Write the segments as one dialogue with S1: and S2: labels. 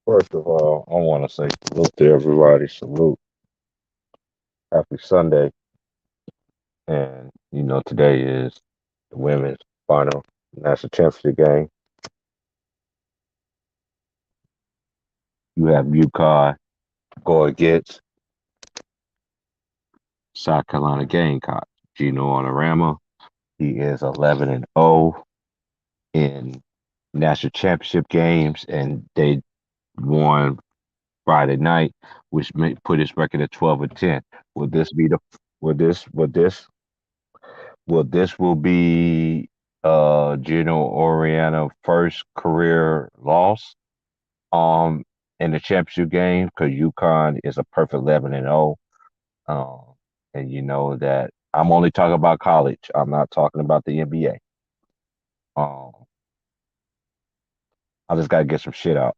S1: First of all, I want to say salute to everybody. Salute. Happy Sunday. And, today is the women's final national championship game. You have UConn go against South Carolina Gamecock. Gino Honorama. He is 11-0 in national championship games, and they won Friday night, which put his record at 12-10. Will this be the will be Gino Oriana first career loss um in the championship game because UConn is a perfect 11-0. Um and you know that I'm only talking about college. I'm not talking about the NBA. Um I just gotta get some shit out.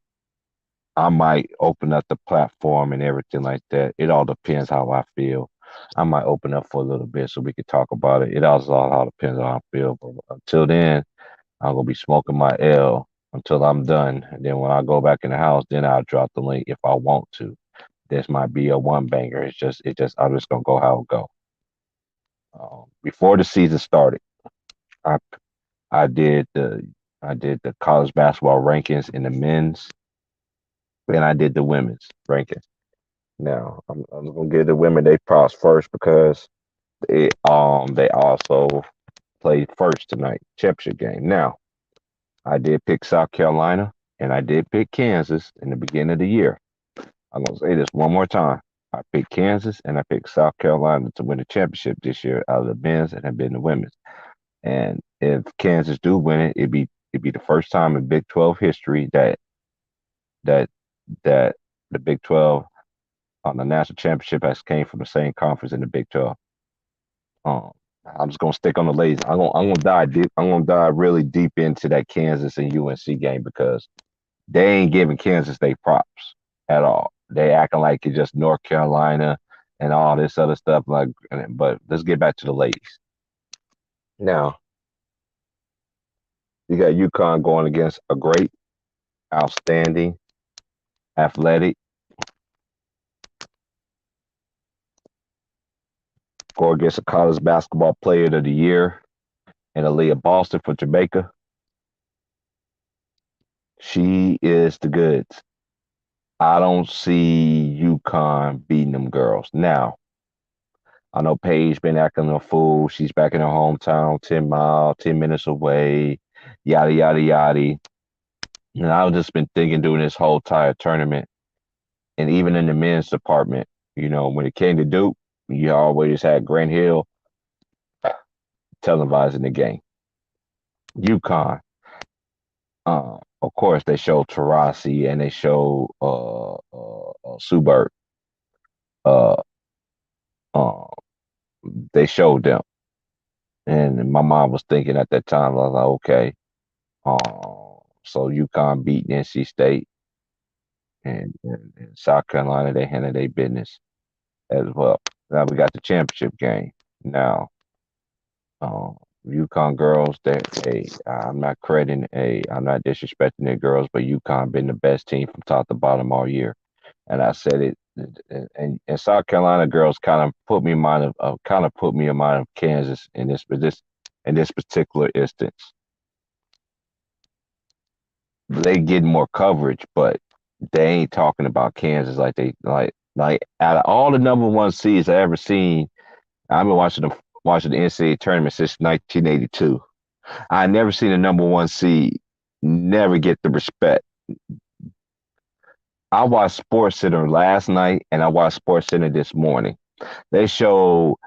S1: I might open up the platform and everything like that. It all depends how I feel. I might open up for a little bit so we could talk about it. It also all depends on how I feel. But until then, I'm gonna be smoking my L until I'm done. And then when I go back in the house, then I'll drop the link if I want to. This might be a one banger. I'm just gonna go how it go. Before the season started, I I did the I did the college basketball rankings in the men's, and I did the women's rankings. Now I'm gonna give the women they props first because they also played first tonight championship game. Now I did pick South Carolina and I did pick Kansas in the beginning of the year. I'm gonna say this one more time. I picked Kansas and I picked South Carolina to win the championship this year out of the men's and have been the women's. And if Kansas do win it, it'd be the first time in Big 12 history that that the Big 12 on the national championship has came from the same conference in the Big 12. Um, I'm just gonna stick on the ladies. I'm gonna dive deep. I'm gonna dive really deep into that Kansas and UNC game because they ain't giving Kansas they props at all. They acting like it's just North Carolina and all this other stuff. But let's get back to the ladies. Now you got UConn going against a great, outstanding, athletic, go against a college basketball player of the year and Aaliyah Boston for Jamaica. She is the goods. I don't see UConn beating them girls. Now, I know Paige been acting a fool. She's back in her hometown, 10 miles, 10 minutes away, yada, yada, yada. And I've just been thinking during this whole entire tournament, and even in the men's department, when it came to Duke, you always had Grant Hill televising the game. UConn, of course, they showed Tarasi and they showed Subert. Uh, uh, they showed them. And my mom was thinking at that time, I was like, okay, so UConn beat NC State and South Carolina, they handled their business as well. Now we got the championship game. Now, um, UConn girls, I'm not disrespecting their girls, but UConn been the best team from top to bottom all year. And I said it, and South Carolina girls kind of put me in mind of Kansas in this particular instance. They get more coverage, but they ain't talking about Kansas like they like out of all the number one seeds I ever seen. I've been watching the NCAA tournament since 1982. I never seen a number one seed never get the respect. I watched Sports Center last night and I watched Sports Center this morning. They show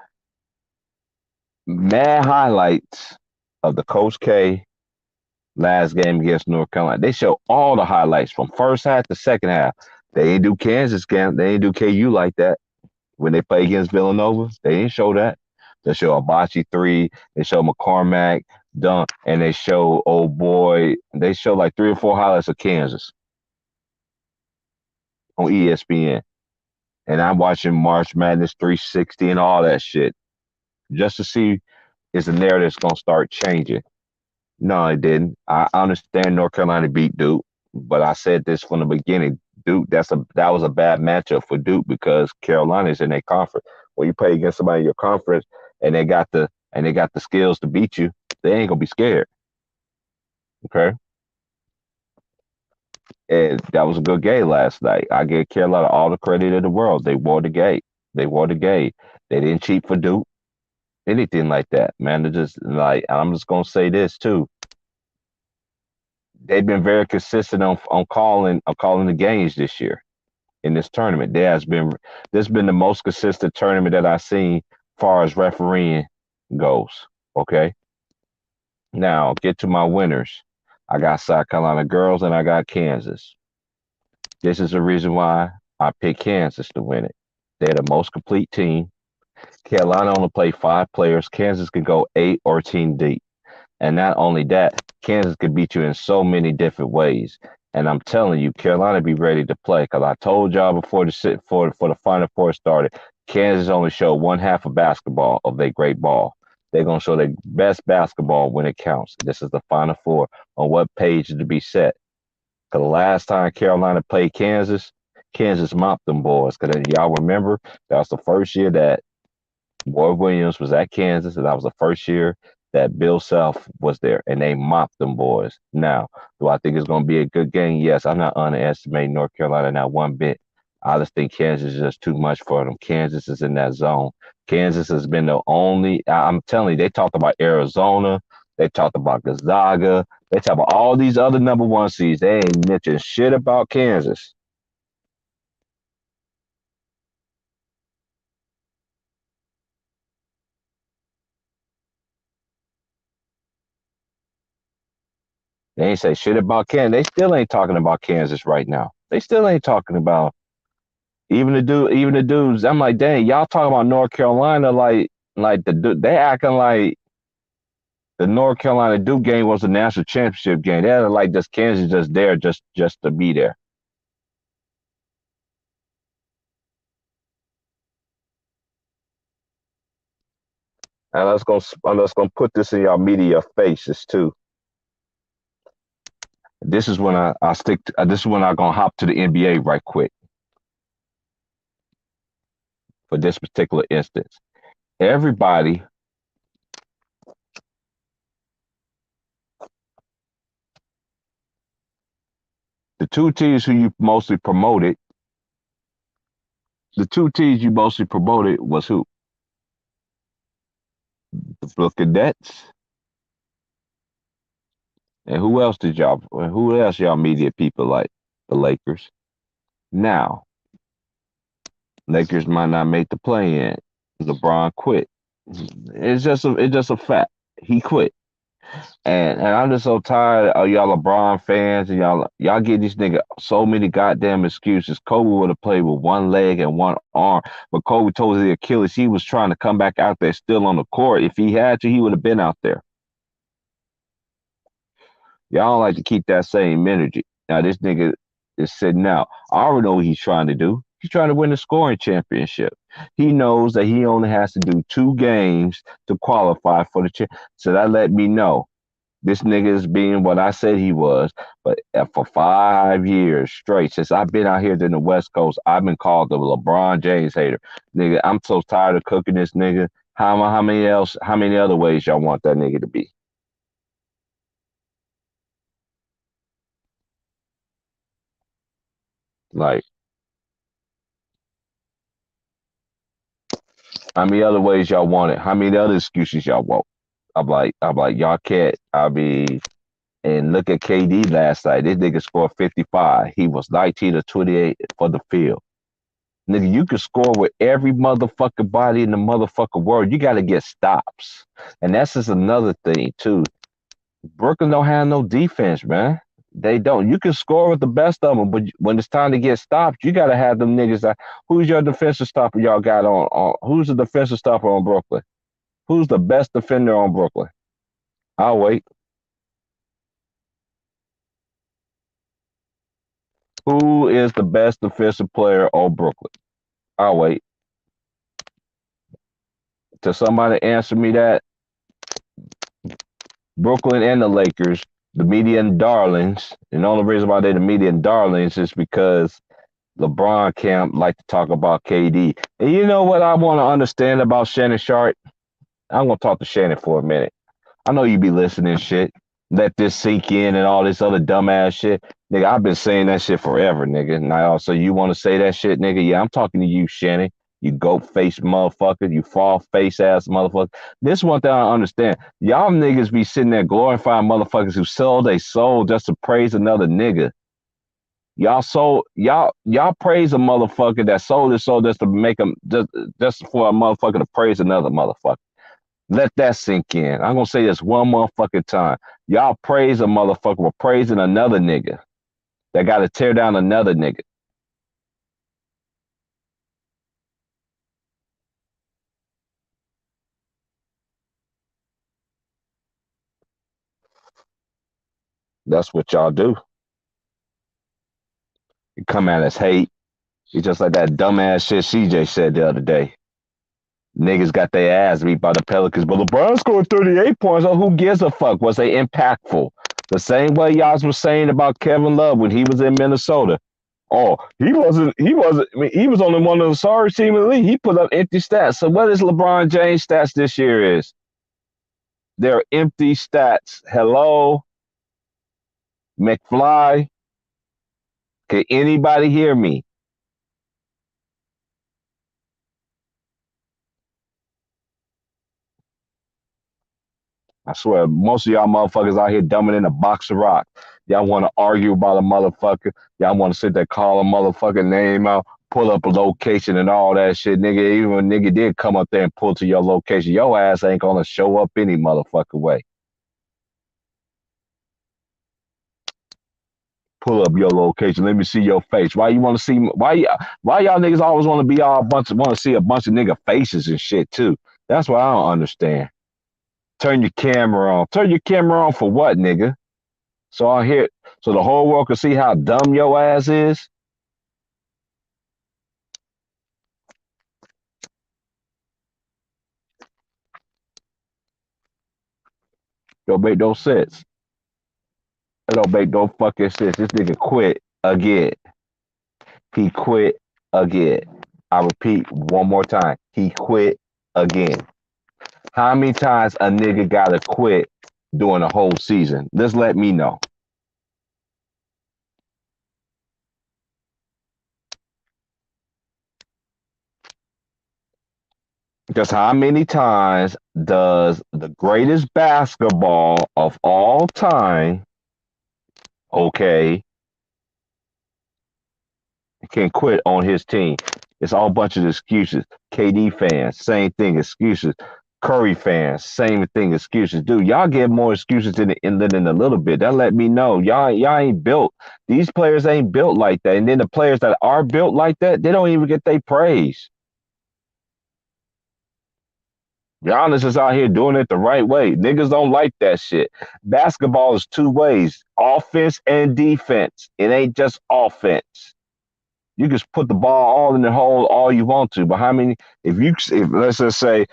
S1: mad highlights of the Coach K last game against North Carolina. They show all the highlights from first half to second half. They ain't do Kansas game. They ain't do KU like that when they play against Villanova. They didn't show that. They show Abachi three. They show McCormack dunk, and they show old boy. They show like three or four highlights of Kansas on ESPN. And I'm watching March Madness 360 and all that shit just to see is the narrative's gonna start changing. No, it didn't. I understand North Carolina beat Duke, but I said this from the beginning. Duke. That was a bad matchup for Duke because Carolina's in their conference. When you play against somebody in your conference and they got the skills to beat you, they ain't gonna be scared. Okay, and that was a good game last night. I give Carolina all the credit in the world. They won the game. They won the game. They didn't cheat for Duke, anything like that, man. They're just like I'm just gonna say this too. They've been very consistent on calling the games this year in this tournament. This has been the most consistent tournament that I've seen as far as refereeing goes. Okay. Now get to my winners. I got South Carolina girls and I got Kansas. This is the reason why I picked Kansas to win it. They're the most complete team. Carolina only played 5 players. Kansas can go 8 or 10 deep. And not only that, Kansas could beat you in so many different ways. And I'm telling you, Carolina be ready to play. Because I told y'all before the Final Four started, Kansas only showed one half of basketball of their great ball. They're gonna show their best basketball when it counts. This is the Final Four on what page to be set. Because the last time Carolina played Kansas, Kansas mopped them boys. Because y'all remember that was the first year that Roy Williams was at Kansas, and that was the first year that Bill Self was there, and they mopped them boys. Now, do I think it's going to be a good game? Yes, I'm not underestimating North Carolina not one bit. I just think Kansas is just too much for them. Kansas is in that zone. Kansas has been the only. I'm telling you, they talked about Arizona, they talked about Gonzaga, they talked about all these other number one seeds. They ain't mentioned shit about Kansas. They ain't say shit about Kansas. They still ain't talking about Kansas right now. They still ain't talking about even the dudes. I'm like, dang, y'all talking about North Carolina like they acting like the North Carolina Duke game was a national championship game. They're like just Kansas just there just to be there. And let's gonna put this in y'all media faces too. This is when I stick. This is when I gonna hop to the NBA right quick for this particular instance. Everybody, the two teams who you mostly promoted, the two teams you mostly promoted was who? The Brooklyn Nets. And who else y'all media people like? The Lakers. Now, Lakers might not make the play in. LeBron quit. It's just a fact. He quit. And I'm just so tired of y'all LeBron fans and y'all give these nigga so many goddamn excuses. Kobe would have played with one leg and one arm, but Kobe told the Achilles he was trying to come back out there still on the court. If he had to, he would have been out there. Y'all don't like to keep that same energy. Now this nigga is sitting out. I already know what he's trying to do. He's trying to win the scoring championship. He knows that he only has to do 2 games to qualify for the so that let me know this nigga is being what I said he was. But for 5 years straight, since I've been out here in the West Coast, I've been called the LeBron James hater. Nigga, I'm so tired of cooking this nigga. How many other ways y'all want that nigga to be? Like, how many other ways y'all want it? How many other excuses y'all want? I'm like, y'all can't. I mean, and look at KD last night. This nigga scored 55. He was 19 to 28 for the field. Nigga, you can score with every motherfucking body in the motherfucking world. You got to get stops. And that's just another thing, too. Brooklyn don't have no defense, man. They don't. You can score with the best of them, but when it's time to get stopped, you got to have them niggas. Who's your defensive stopper y'all got on? Who's the defensive stopper on Brooklyn? Who's the best defender on Brooklyn? I'll wait. Who is the best defensive player on Brooklyn? I'll wait. Till somebody answer me that. Brooklyn and the Lakers, the median darlings. And the only reason why they're the median darlings is because LeBron camp like to talk about KD. And you know what I want to understand about Shannon Sharp? I'm gonna talk to Shannon for a minute. I know you be listening shit. Let this sink in and all this other dumbass shit. Nigga, I've been saying that shit forever, nigga. Now, also, you want to say that shit, nigga? Yeah, I'm talking to you, Shannon. You goat face motherfucker. You fall face ass motherfucker. This one thing I understand. Y'all niggas be sitting there glorifying motherfuckers who sell their soul just to praise another nigga. Y'all praise a motherfucker that sold his soul just to make him just for a motherfucker to praise another motherfucker. Let that sink in. I'm gonna say this one motherfucking time. Y'all praise a motherfucker for praising another nigga that got to tear down another nigga. That's what y'all do. You come at us hate. You just like that dumbass shit CJ said the other day. Niggas got their ass beat by the Pelicans, but LeBron scored 38 points. Oh, who gives a fuck? Was they impactful? The same way y'all was saying about Kevin Love when he was in Minnesota. Oh, he wasn't. He wasn't. I mean, he was only one of the sorry team in the league. He put up empty stats. So what is LeBron James' stats this year? Is they're empty stats. Hello, McFly. Can anybody hear me? I swear, most of y'all motherfuckers out here dumbing in a box of rock. Y'all want to argue about a motherfucker. Y'all want to sit there, call a motherfucking name out, pull up a location and all that shit, nigga. Even when nigga did come up there and pull to your location, your ass ain't gonna show up any motherfucking way. Pull up your location. Let me see your face. Why you want to see? Why y'all niggas always want to be all bunch of want to see a bunch of nigga faces and shit too? That's what I don't understand. Turn your camera on. Turn your camera on for what, nigga? So I hear so the whole world can see how dumb your ass is. Don't make no sense. It don't make no fucking sense. This nigga quit again. He quit again. I repeat one more time. He quit again. How many times a nigga gotta quit during a whole season? Just let me know. Just how many times does the greatest basketball of all time, okay, can quit on his team? It's all a bunch of excuses. KD fans, same thing, excuses. Curry fans, same thing, excuses. Dude, y'all get more excuses in a little bit. That let me know y'all ain't built. These players ain't built like that. And then the players that are built like that, they don't even get their praise. Giannis is out here doing it the right way. Niggas don't like that shit. Basketball is two ways: offense and defense. It ain't just offense. You can put the ball all in the hole all you want to, but how many? If let's just say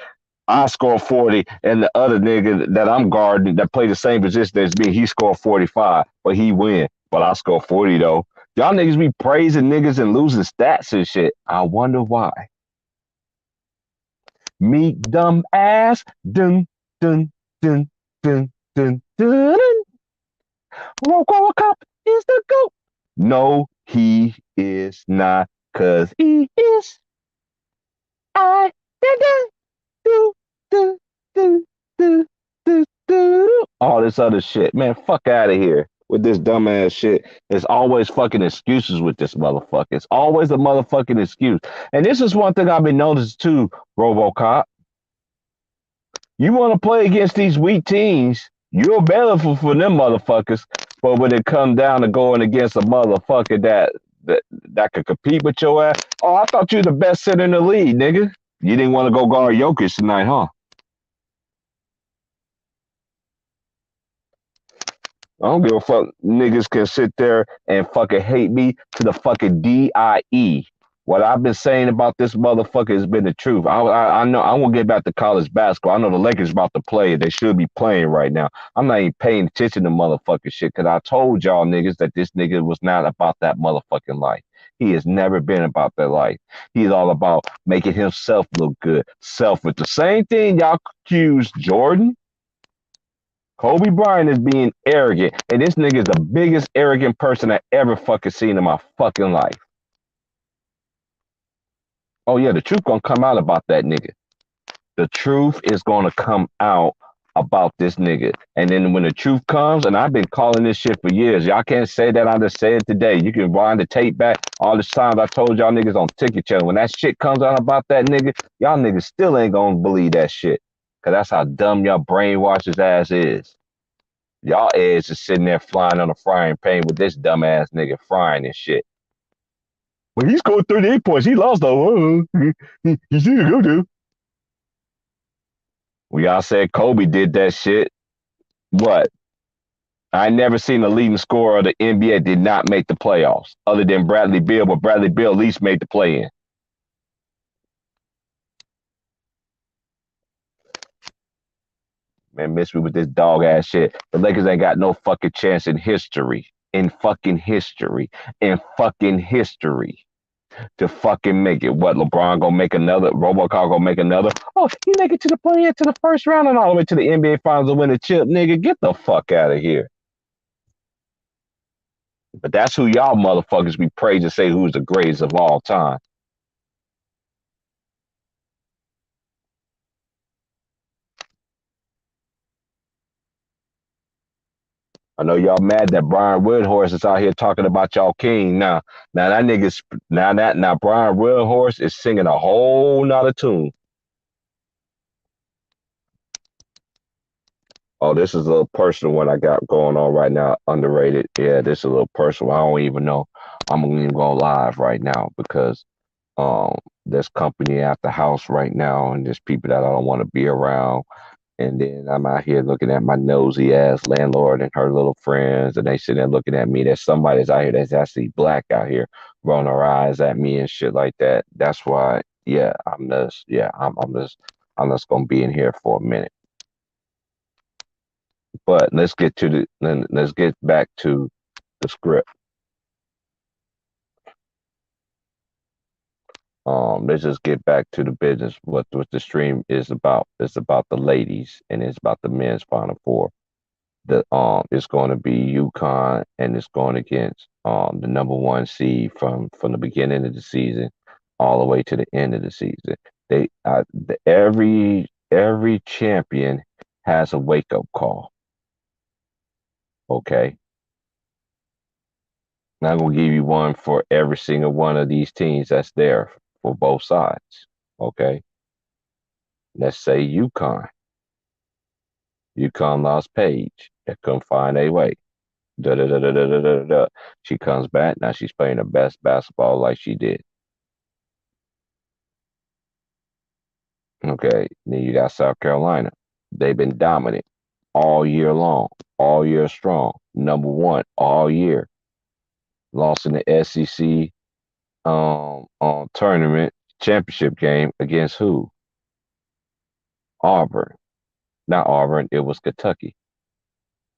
S1: I score 40 and the other nigga that I'm guarding that play the same position as me, he scored 45, but he win. But I score 40 though. Y'all niggas be praising niggas and losing stats and shit. I wonder why. Meet dumb ass. Dun dun dun dun dun dun. dun. Cop is the goat. No, he is not, cause he is. I dun, dun, do, do, do, do, do, do. All this other shit. Man, fuck out of here with this dumbass shit. There's always fucking excuses with this motherfucker. It's always a motherfucking excuse. And this is one thing I've been noticing too, Robocop. You want to play against these weak teams, you're better for them motherfuckers. But when it comes down to going against a motherfucker that could compete with your ass, oh, I thought you were the best center in the league, nigga. You didn't want to go guard Jokic tonight, huh? I don't give a fuck. Niggas can sit there and fucking hate me to the fucking DIE. What I've been saying about this motherfucker has been the truth. I know I won't get back to college basketball. I know the Lakers about to play. They should be playing right now. I'm not even paying attention to motherfucking shit because I told y'all niggas that this nigga was not about that motherfucking life. He has never been about that life. He's all about making himself look good. Selfish. The same thing y'all accuse Jordan. Kobe Bryant is being arrogant. And this nigga is the biggest arrogant person I ever fucking seen in my fucking life. Oh yeah, the truth gonna come out about that nigga. The truth is gonna come out about this nigga. And then when the truth comes, and I've been calling this shit for years. Y'all can't say that I just said it today. You can wind the tape back all this time I told y'all niggas on Ticket Channel. When that shit comes out about that nigga, y'all niggas still ain't gonna believe that shit. Cause that's how dumb y'all brainwashed ass is. Y'all eggs is sitting there flying on a frying pan with this dumbass nigga frying and shit. Well, he scored 38 points. He lost though. He should go to. We all said Kobe did that shit. What? I never seen a leading scorer of the NBA did not make the playoffs, other than Bradley Beal, but Bradley Beal at least made the play in. Man, miss me with this dog ass shit. The Lakers ain't got no fucking chance in history. In fucking history. In fucking history. To fucking make it. What, LeBron gonna make another? Robocop gonna make another? Oh, he make it to the play in to the first round and all the way to the NBA Finals and win a chip, nigga. Get the fuck out of here. But that's who y'all motherfuckers be praised to say who's the greatest of all time. I know y'all mad that Brian Woodhorse is out here talking about y'all king now. Now that nigga's now Brian Woodhorse is singing a whole nother tune. Oh, this is a little personal one I got going on right now. Underrated. Yeah, this is a little personal. I don't even know. I'm gonna even go live right now because um there's company at the house right now and there's people that I don't want to be around. And then I'm out here looking at my nosy ass landlord and her little friends, and they sitting there looking at me. There's somebody that's out here that's actually black out here rolling her eyes at me and shit like that. That's why, yeah, I'm just gonna be in here for a minute. But let's get back to the script. Let's just get back to the business. What the stream is about. It's about the ladies and it's about the men's final four. It's going to be UConn and it's going against the number one seed from the beginning of the season all the way to the end of the season. Every champion has a wake up call. Okay, now I'm gonna give you one for every single one of these teams that's there for both sides. Okay, let's say UConn. UConn lost Paige. They couldn't find a way. Da, da, da, da, da, da, da, da. She comes back. Now she's playing the best basketball like she did. Okay. Then you got South Carolina. They've been dominant all year long, all year strong. Number one all year. Lost in the SEC tournament championship game against who? Auburn. Not Auburn. It was Kentucky.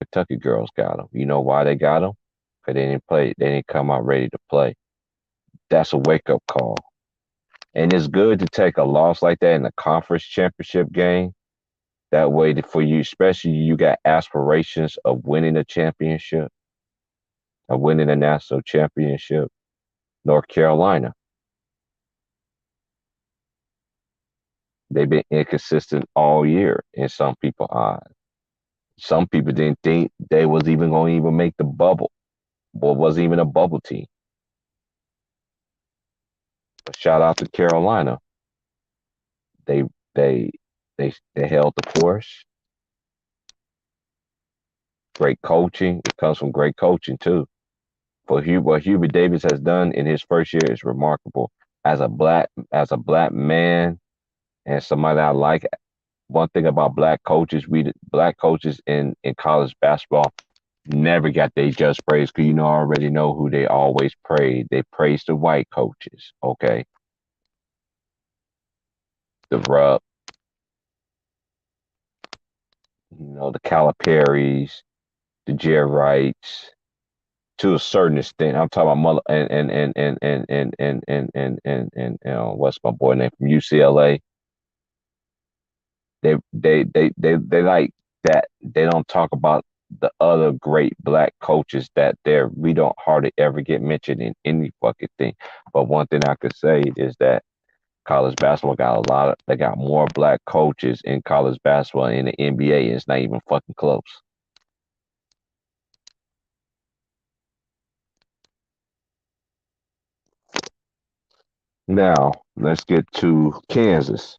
S1: Kentucky girls got them. You know why they got them? Because they didn't play. They didn't come out ready to play. That's a wake up call. And it's good to take a loss like that in the conference championship game. That way, for you, especially you got aspirations of winning a championship, of winning a national championship. North Carolina, they've been inconsistent all year in some people's eyes. Some people didn't think they was even going to even make the bubble, or wasn't even a bubble team. But shout out to Carolina. They they they held the course. Great coaching. It comes from great coaching too. For what Hubert Davis has done in his first year is remarkable. As a black man and somebody I like, one thing about black coaches, we black coaches in college basketball never got their just praise because I already know who they always praise. They praise the white coaches, okay? The Rupp, the Calipari's, the Jerry Wrights, to a certain extent. I'm talking about mother and what's my boy name from UCLA? They like that. They don't talk about the other great black coaches that we don't hardly ever get mentioned in any fucking thing. But one thing I could say is that college basketball got they got more black coaches in college basketball in the NBA, and it's not even fucking close. Now, let's get to Kansas.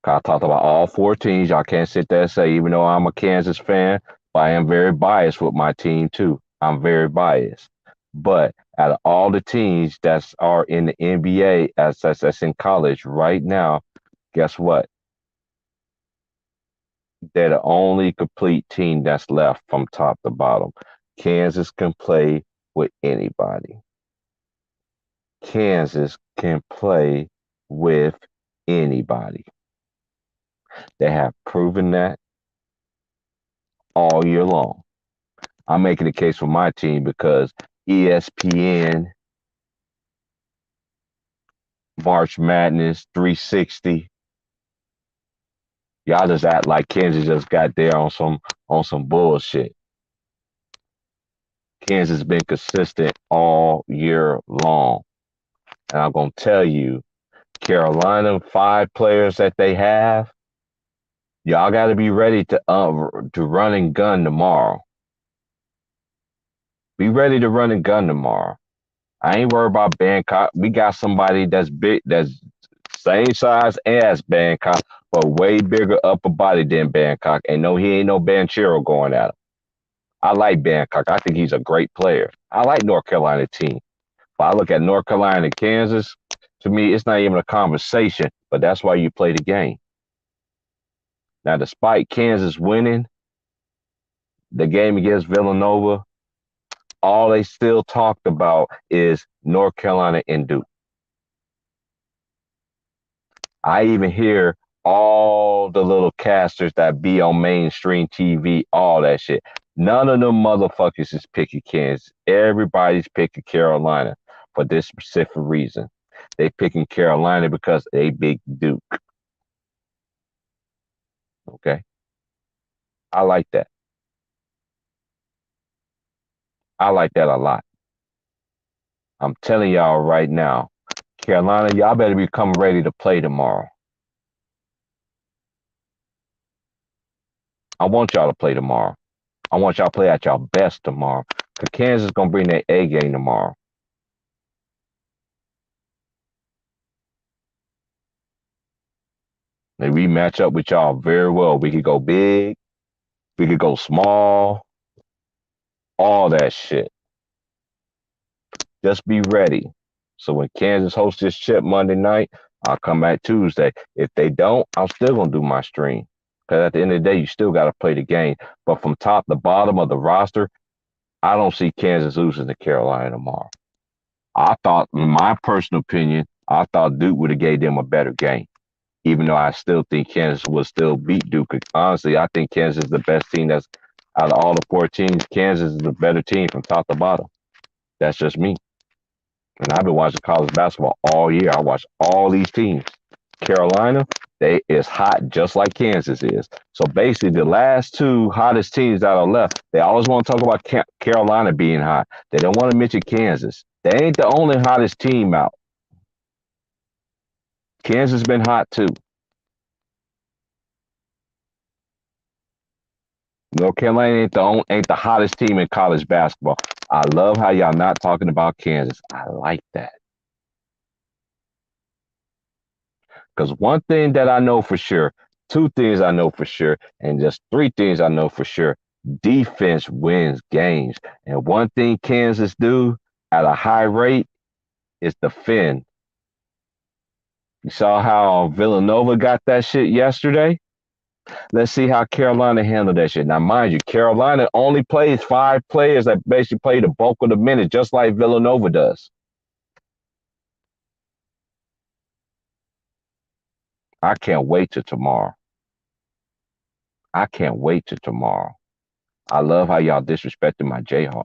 S1: I talked about all four teams. Y'all can't sit there and say, even though I'm a Kansas fan, but I am very biased with my team too. I'm very biased. But out of all the teams that are in the NBA that's in college right now, guess what? They're the only complete team that's left from top to bottom. Kansas can play with anybody. Kansas can play with anybody. They have proven that all year long. I'm making a case for my team because ESPN, March Madness, 360, y'all just act like Kansas just got there on some bullshit. Kansas has been consistent all year long. And I'm gonna tell you, Carolina, 5 players that they have, y'all gotta be ready to run and gun tomorrow. Be ready to run and gun tomorrow. I ain't worried about Bangkok. We got somebody that's big, that's same size as Bangkok, but way bigger upper body than Bangkok. And no, he ain't no Banchero going at him. I like Bangkok. I think he's a great player. I like North Carolina team. But I look at North Carolina and Kansas, to me, it's not even a conversation, but that's why you play the game. Now, despite Kansas winning the game against Villanova, all they still talked about is North Carolina and Duke. I even hear all the little casters that be on mainstream TV, all that shit. None of them motherfuckers is picking Kansas. Everybody's picking Carolina for this specific reason. They picking Carolina because they big Duke. Okay, I like that. I like that a lot. I'm telling y'all right now, Carolina, y'all better become ready to play tomorrow. I want y'all to play tomorrow. I want y'all to play at y'all best tomorrow. Cause Kansas gonna bring their A game tomorrow. And we match up with y'all very well. We could go big, we could go small, all that shit. Just be ready. So when Kansas hosts this shit Monday night, I'll come back Tuesday. If they don't, I'm still gonna do my stream. Because at the end of the day, you still gotta play the game. But from top to bottom of the roster, I don't see Kansas losing to Carolina tomorrow. I thought, in my personal opinion, I thought Duke would have gave them a better game. Even though I still think Kansas will still beat Duke. Honestly, I think Kansas is the best team that's out of all the 14. Kansas is the better team from top to bottom. That's just me. And I've been watching college basketball all year. I watch all these teams. Carolina, they is hot just like Kansas is. So basically, the last two hottest teams that are left, they always want to talk about Carolina being hot. They don't want to mention Kansas. They ain't the only hottest team out. Kansas been hot too. North Carolina ain't the hottest team in college basketball. I love how y'all not talking about Kansas. I like that. Because one thing that I know for sure, two things I know for sure, and just three things I know for sure. Defense wins games. And one thing Kansas do at a high rate is defend. You saw how Villanova got that shit yesterday? Let's see how Carolina handled that shit. Now, mind you, Carolina only plays 5 players that basically play the bulk of the minutes, just like Villanova does. I can't wait till tomorrow. I can't wait till tomorrow. I love how y'all disrespected my Jayhawks.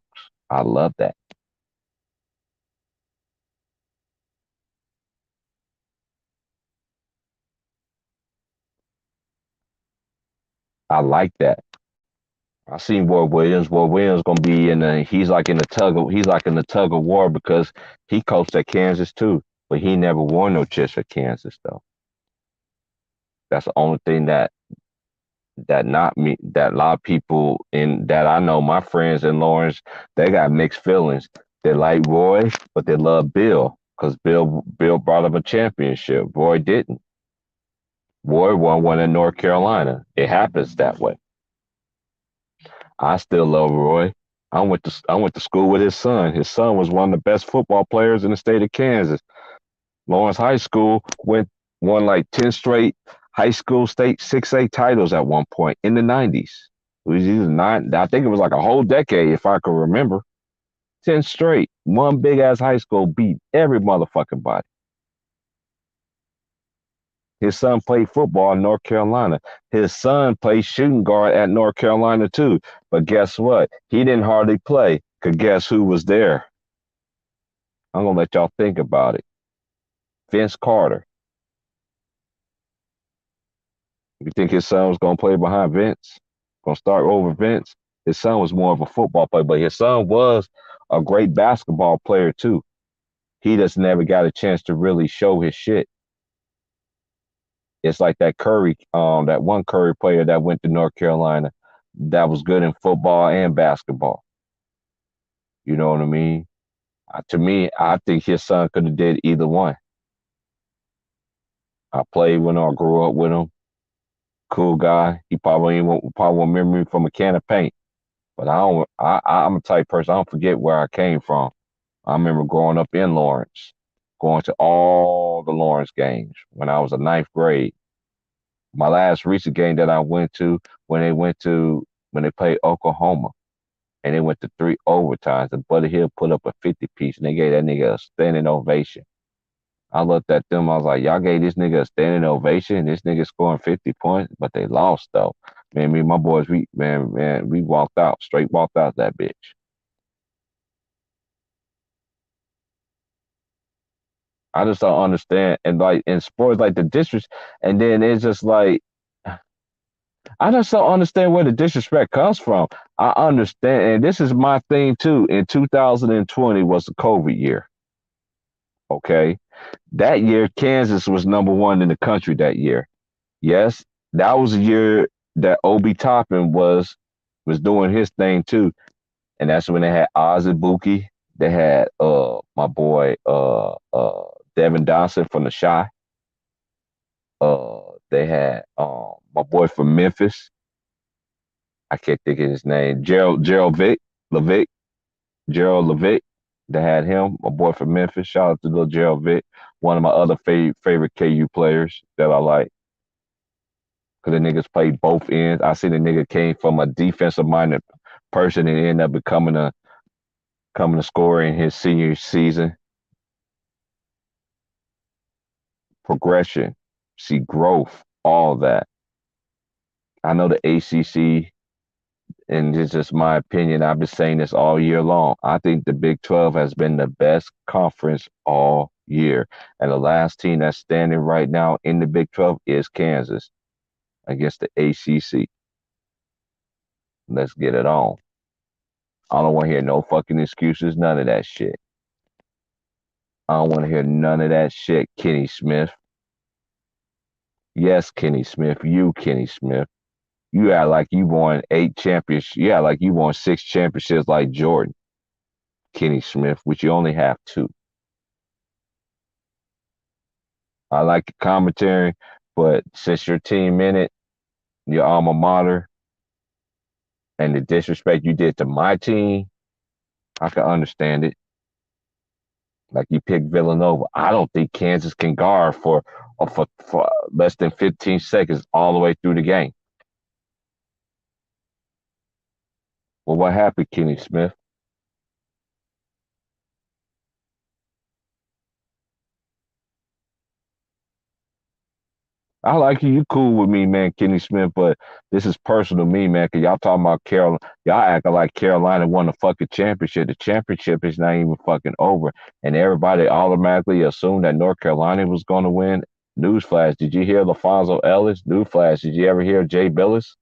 S1: I love that. I like that. I seen Ward Williams. Ward Williams gonna be in the. He's like in the tug of war because he coached at Kansas too, but he never won no chips for Kansas though. That's the only thing that not me that a lot of people in that I know, my friends in Lawrence, they got mixed feelings. They like Roy, but they love Bill because Bill brought up a championship. Roy didn't. Roy won one in North Carolina. It happens that way. I still love Roy. I went to school with his son. His son was one of the best football players in the state of Kansas. Lawrence High School won like 10 straight high school state 6A titles at one point in the 90s. It was nine, I think it was like a whole decade if I can remember. 10 straight. One big ass high school beat every motherfucking body. His son played football in North Carolina. His son played shooting guard at North Carolina too. But guess what? He didn't hardly play. Cause guess who was there? I'm gonna let y'all think about it. Vince Carter. You think his son was gonna play behind Vince? Gonna start over Vince? His son was more of a football player, but his son was a great basketball player too. He just never got a chance to really show his shit. It's like that that one Curry player that went to North Carolina that was good in football and basketball. You know what I mean? To me, I think his son could have did either one. I played with him, I grew up with him. Cool guy. He probably won't remember me from a can of paint. But I don't. I'm a type person. I don't forget where I came from. I remember growing up in Lawrence, going to all the Lawrence games when I was in ninth grade. My last recent game that I went to when they played Oklahoma and they went to three overtimes. And Buddy Hill put up a 50 piece and they gave that nigga a standing ovation. I looked at them. I was like, y'all gave this nigga a standing ovation. This nigga scoring 50 points, but they lost though. Man, me and my boys, we walked out, straight walked out that bitch. I just don't understand. And like in sports, like the district, and then it's just like I just don't understand where the disrespect comes from. I understand, and this is my thing too. In 2020 was the COVID year. Okay, that year Kansas was number one in the country that year. Yes, that was a year that Obi Toppin was doing his thing too, and that's when they had Oz and Buki. They had my boy Devin Dawson from the Shy. They had my boy from Memphis. I can't think of his name. Gerald Levick, Gerald Levick. They had him, my boy from Memphis. Shout out to little Gerald Vick, one of my other favorite KU players that I like. Cause the niggas played both ends. I see the nigga came from a defensive minded person and ended up becoming a scorer in his senior season. Progression, see growth, all that. I know the ACC, and it's just my opinion. I've been saying this all year long. I think the Big 12 has been the best conference all year. And the last team that's standing right now in the Big 12 is Kansas against the ACC. Let's get it on. I don't want to hear no fucking excuses, none of that shit. I don't want to hear none of that shit, Kenny Smith. Yes, Kenny Smith, you, Kenny Smith. You act like you won 8 championships. You act like you won 6 championships like Jordan, Kenny Smith, which you only have two. I like the commentary, but since your team in it, your alma mater, and the disrespect you did to my team, I can understand it. Like you picked Villanova. I don't think Kansas can guard for less than 15 seconds all the way through the game. Well, what happened, Kenny Smith? I like you. You cool with me, man, Kenny Smith, but this is personal to me, man, because y'all talking about Carolina. Y'all acting like Carolina won the fucking championship. The championship is not even fucking over. And everybody automatically assumed that North Carolina was going to win. Newsflash, did you hear LaFonso Ellis? Newsflash, did you ever hear Jay Billis?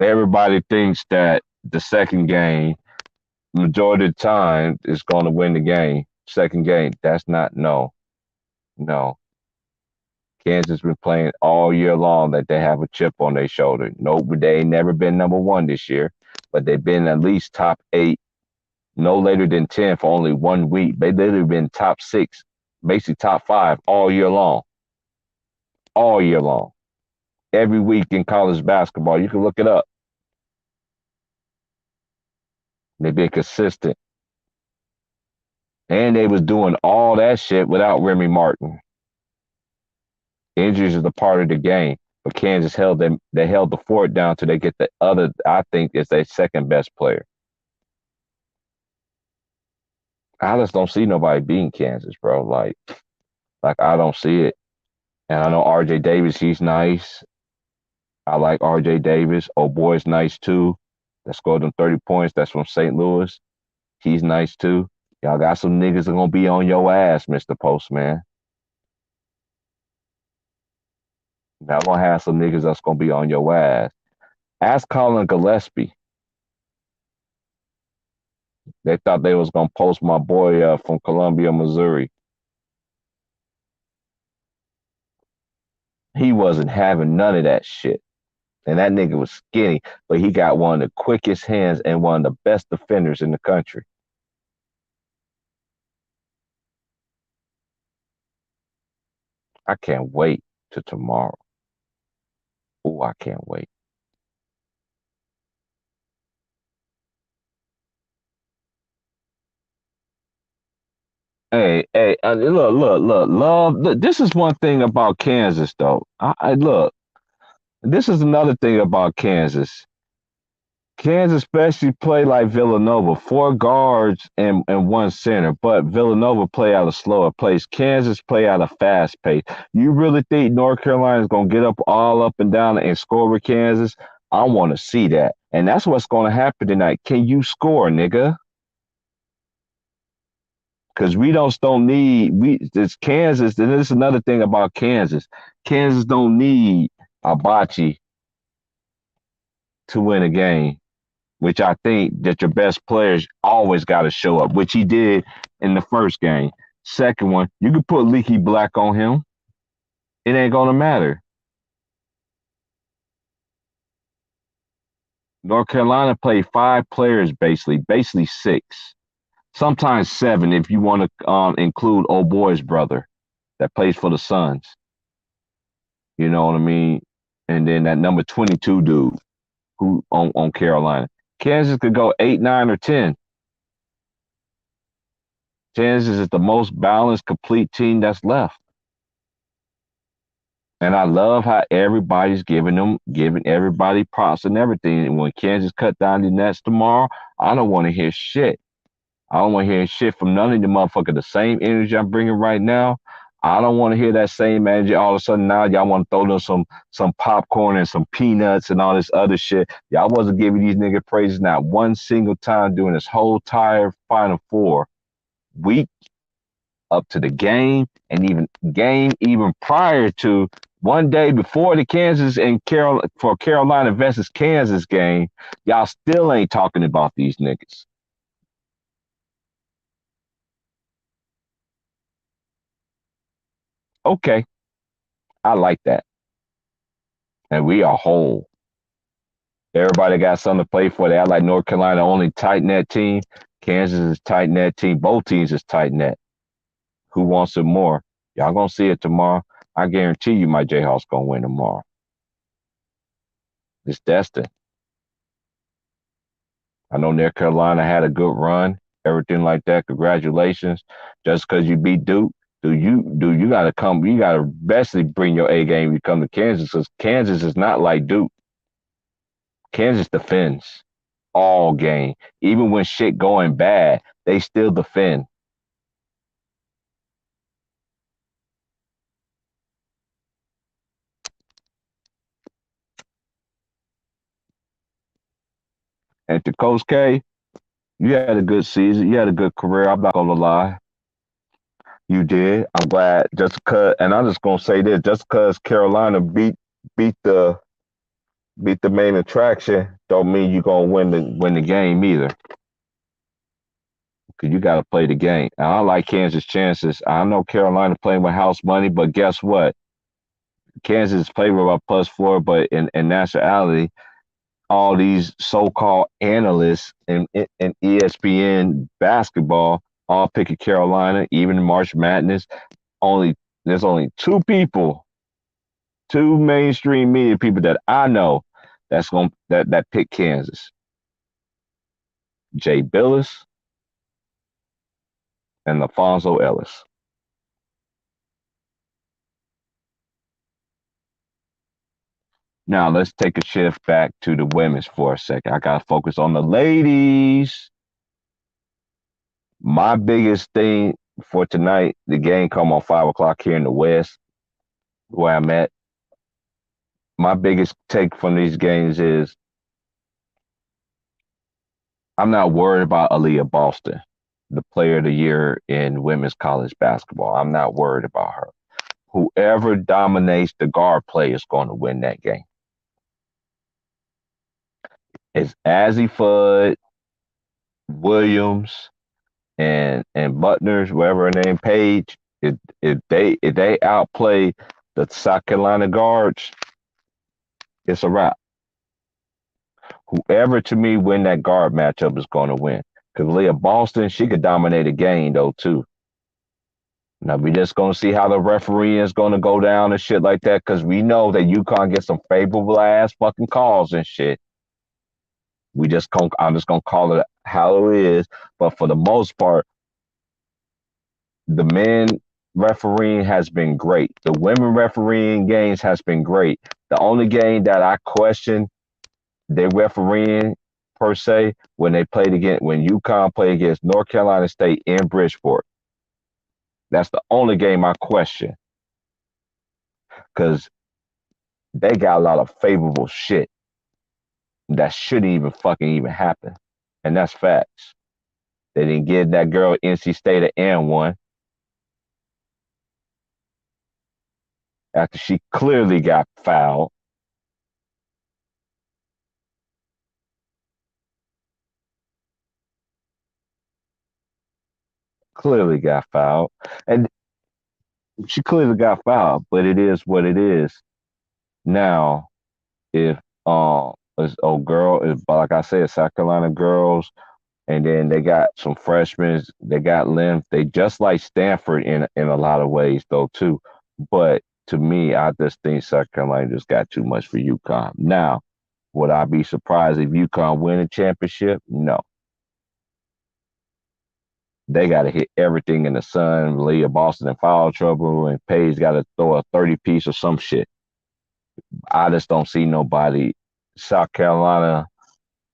S1: Everybody thinks that the second game, majority of the time, is going to win the game. Second game, that's not, no, no. Kansas been playing all year long that they have a chip on their shoulder. No, they ain't never been number one this year, but they've been at least top eight, no later than 10 for only 1 week. They literally been top six, basically top five all year long. All year long. Every week in college basketball. You can look it up. They've been consistent. And they was doing all that shit without Remy Martin. Injuries is a part of the game. But Kansas held them. They held the fort down till they get the other. I think is their second best player. I just don't see nobody beating Kansas, bro. Like I don't see it. And I know RJ Davis, he's nice. I like RJ Davis. Oh boy's nice too. That scored them 30 points. That's from St. Louis. He's nice too. Y'all got some niggas that gonna be on your ass, Mr. Postman. Y'all gonna have some niggas that's gonna be on your ass. Ask Colin Gillespie. They thought they was gonna post my boy from Columbia, Missouri. He wasn't having none of that shit. And that nigga was skinny, but he got one of the quickest hands and one of the best defenders in the country. I can't wait to tomorrow. Oh, I can't wait. Hey, look, love. Look, this is one thing about Kansas, though. I look. This is another thing about Kansas. Kansas especially play like Villanova, four guards and one center, but Villanova play at a slower pace. Kansas play at a fast pace. You really think North Carolina is gonna get up all up and down and score with Kansas? I want to see that, and that's what's gonna happen tonight. Can you score, nigga? Because we don't need it's Kansas. And this is another thing about Kansas. Kansas don't need Abachi to win a game, which I think that your best players always got to show up, which he did in the first game. Second one, you can put Leaky Black on him. It ain't gonna matter. North Carolina played five players basically six, sometimes seven if you want to include old boy's brother that plays for the Suns. You know what I mean? And then that number 22 dude who on Carolina. Kansas could go 8, 9, or 10. Kansas is the most balanced, complete team that's left. And I love how everybody's giving everybody props and everything. And when Kansas cut down the Nets tomorrow, I don't want to hear shit. I don't want to hear shit from none of the motherfuckers. The same energy I'm bringing right now, I don't want to hear that same energy. All of a sudden now y'all want to throw them some popcorn and some peanuts and all this other shit. Y'all wasn't giving these niggas praises not one single time during this whole entire Final Four week up to the game and even prior to one day before the Kansas and Carolina versus Kansas game. Y'all still ain't talking about these niggas. Okay, I like that. And we are whole. Everybody got something to play for. They act like North Carolina only tight net team. Kansas is tight net team. Both teams is tight net. Who wants it more? Y'all gonna see it tomorrow. I guarantee you my Jayhawks gonna win tomorrow. It's destined. I know North Carolina had a good run, everything like that. Congratulations. Just because you beat Duke, do you gotta come, you gotta basically bring your A game when you come to Kansas because Kansas is not like Duke. Kansas defends all game. Even when shit going bad, they still defend. And to Coach K, you had a good season. You had a good career. I'm not gonna lie. You did. I'm glad. Just because, and I'm just gonna say this: just because Carolina beat the beat the main attraction, don't mean you're gonna win the game either. Because you got to play the game. And I like Kansas' chances. I know Carolina playing with house money, but guess what? Kansas is favored by +4, but in nationality, all these so-called analysts in ESPN basketball all picking Carolina, even in March Madness. Only there's only two people, two mainstream media people that I know that pick Kansas. Jay Billis and Alfonso Ellis. Now let's take a shift back to the women's for a second. I gotta focus on the ladies. My biggest thing for tonight, the game come on 5 o'clock here in the West, where I'm at. My biggest take from these games is I'm not worried about Aaliyah Boston, the player of the year in women's college basketball. I'm not worried about her. Whoever dominates the guard play is going to win that game. It's Azzy Fudd, Williams, and Butner's, whatever her name, Page. If they outplay the South Carolina guards, it's a wrap. Whoever to me win that guard matchup is going to win. Because Leah Boston, she could dominate a game though too. Now we just gonna see how the referee is gonna go down and shit like that. Because we know that UConn gets some favorable ass fucking calls and shit. I'm just gonna call it how it is. But for the most part, the men refereeing has been great. The women refereeing games has been great. The only game that I question their refereeing per se when UConn played against North Carolina State in Bridgeport. That's the only game I question because they got a lot of favorable shit that shouldn't even fucking even happen, and that's facts. They didn't give that girl NC State an N1 after she clearly got fouled. Clearly got fouled, and she clearly got fouled. But it is what it is. Now, if this old girl is like I said, South Carolina girls, and then they got some freshmen. They got length. They just like Stanford in a lot of ways though too. But to me, I just think South Carolina just got too much for UConn. Now, would I be surprised if UConn win a championship? No. They got to hit everything in the sun. Leah Boston in foul trouble, and Paige got to throw a 30-piece or some shit. I just don't see nobody. South Carolina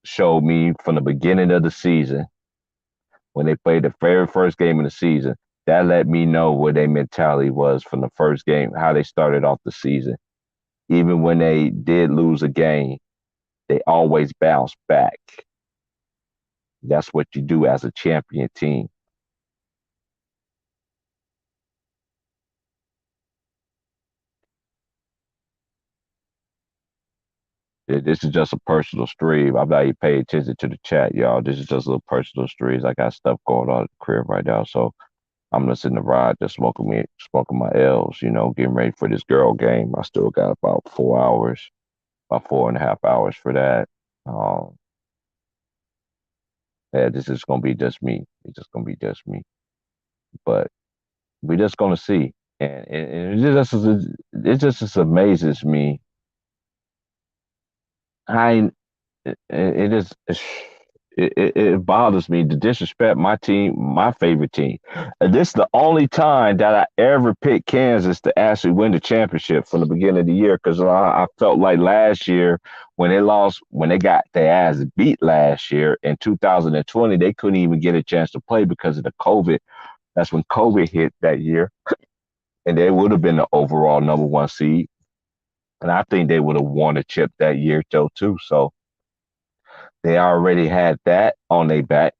S1: showed me from the beginning of the season when they played the very first game of the season. That let me know what their mentality was from the first game, how they started off the season. Even when they did lose a game, they always bounced back. That's what you do as a champion team. This is just a personal stream. I'm not even paying attention to the chat, y'all. This is just a little personal streams. I got stuff going on at the crib right now, so I'm just in the ride, just smoking my L's. Getting ready for this girl game. I still got about 4 hours, about 4.5 hours for that. Um, yeah, this is gonna be just me. It's just gonna be just me. But we just gonna see, and it just amazes me. I it is it bothers me to disrespect my team, my favorite team. And this is the only time that I ever picked Kansas to actually win the championship from the beginning of the year because I felt like last year when they got their ass beat last year in 2020, they couldn't even get a chance to play because of the COVID. That's when COVID hit that year, and they would have been the overall number one seed. And I think they would have won a chip that year, Joe, too. So They already had that on their back.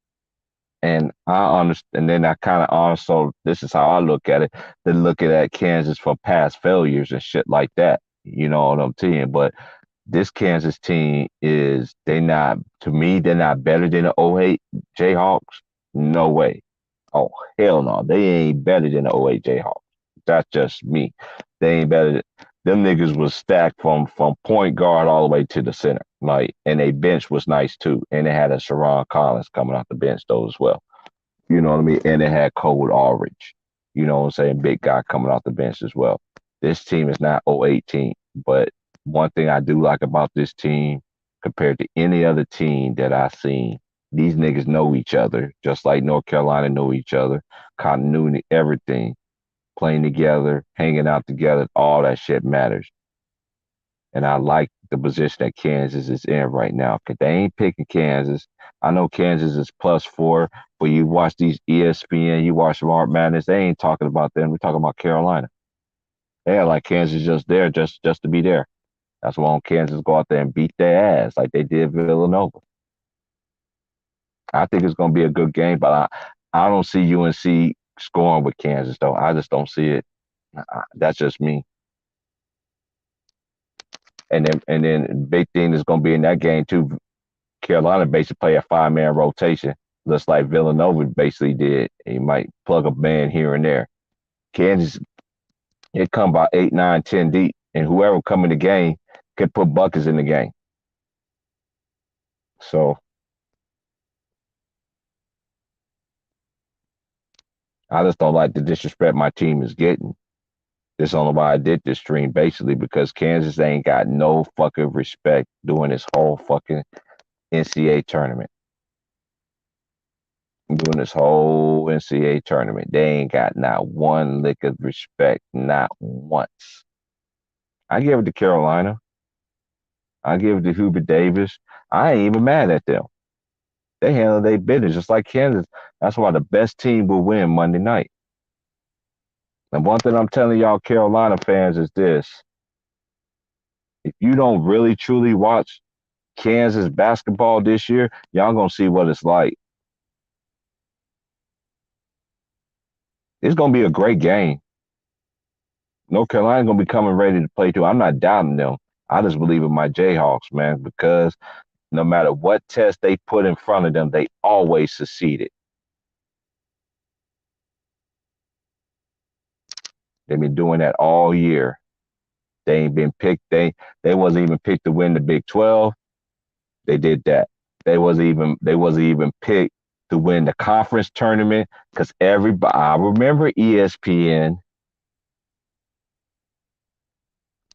S1: And I understand. And then I kind of also, this is how I look at it. They look at Kansas for past failures and shit like that. You know what I'm saying? But this Kansas team is, they not, to me, they're not better than the '08 Jayhawks. No way. Oh, hell no. They ain't better than the '08 Jayhawks. That's just me. They ain't better. Them niggas was stacked from point guard all the way to the center. Like, and they bench was nice too. And they had a Sharon Collins coming off the bench though as well. You know what I mean? And it had Code Aldridge. You know what I'm saying? Big guy coming off the bench as well. This team is not '08 team, but one thing I do like about this team compared to any other team that I've seen, these niggas know each other, just like North Carolina know each other. Continuity, everything, playing together, hanging out together, all that shit matters. And I like the position that Kansas is in right now because they ain't picking Kansas. I know Kansas is +4, but you watch these ESPN, you watch Smart Madness, they ain't talking about them. We're talking about Carolina. They are like Kansas just there, just to be there. That's why Kansas go out there and beat their ass like they did Villanova. I think it's going to be a good game, but I don't see UNC scoring with Kansas though. I just don't see it. That's just me. And then big thing is going to be in that game too. Carolina basically play a 5-man rotation, just like Villanova basically did. He might plug a man here and there. Kansas, it come by 8, 9, 10 deep, and whoever come in the game can put buckets in the game. So I just don't like the disrespect my team is getting. This is only why I did this stream, basically, because Kansas ain't got no fucking respect doing this whole fucking NCAA tournament. Doing this whole NCAA tournament. They ain't got not one lick of respect, not once. I give it to Carolina. I give it to Hubert Davis. I ain't even mad at them. They handle their business just like Kansas. That's why the best team will win Monday night. And one thing I'm telling y'all Carolina fans is this. If you don't really truly watch Kansas basketball this year, y'all gonna see what it's like. It's gonna be a great game. North Carolina gonna be coming ready to play too. I'm not doubting them. I just believe in my Jayhawks, man, because no matter what test they put in front of them, they always succeeded. They've been doing that all year. They ain't been picked. They wasn't even picked to win the Big 12. They did that. They wasn't even picked to win the conference tournament because everybody. I remember ESPN.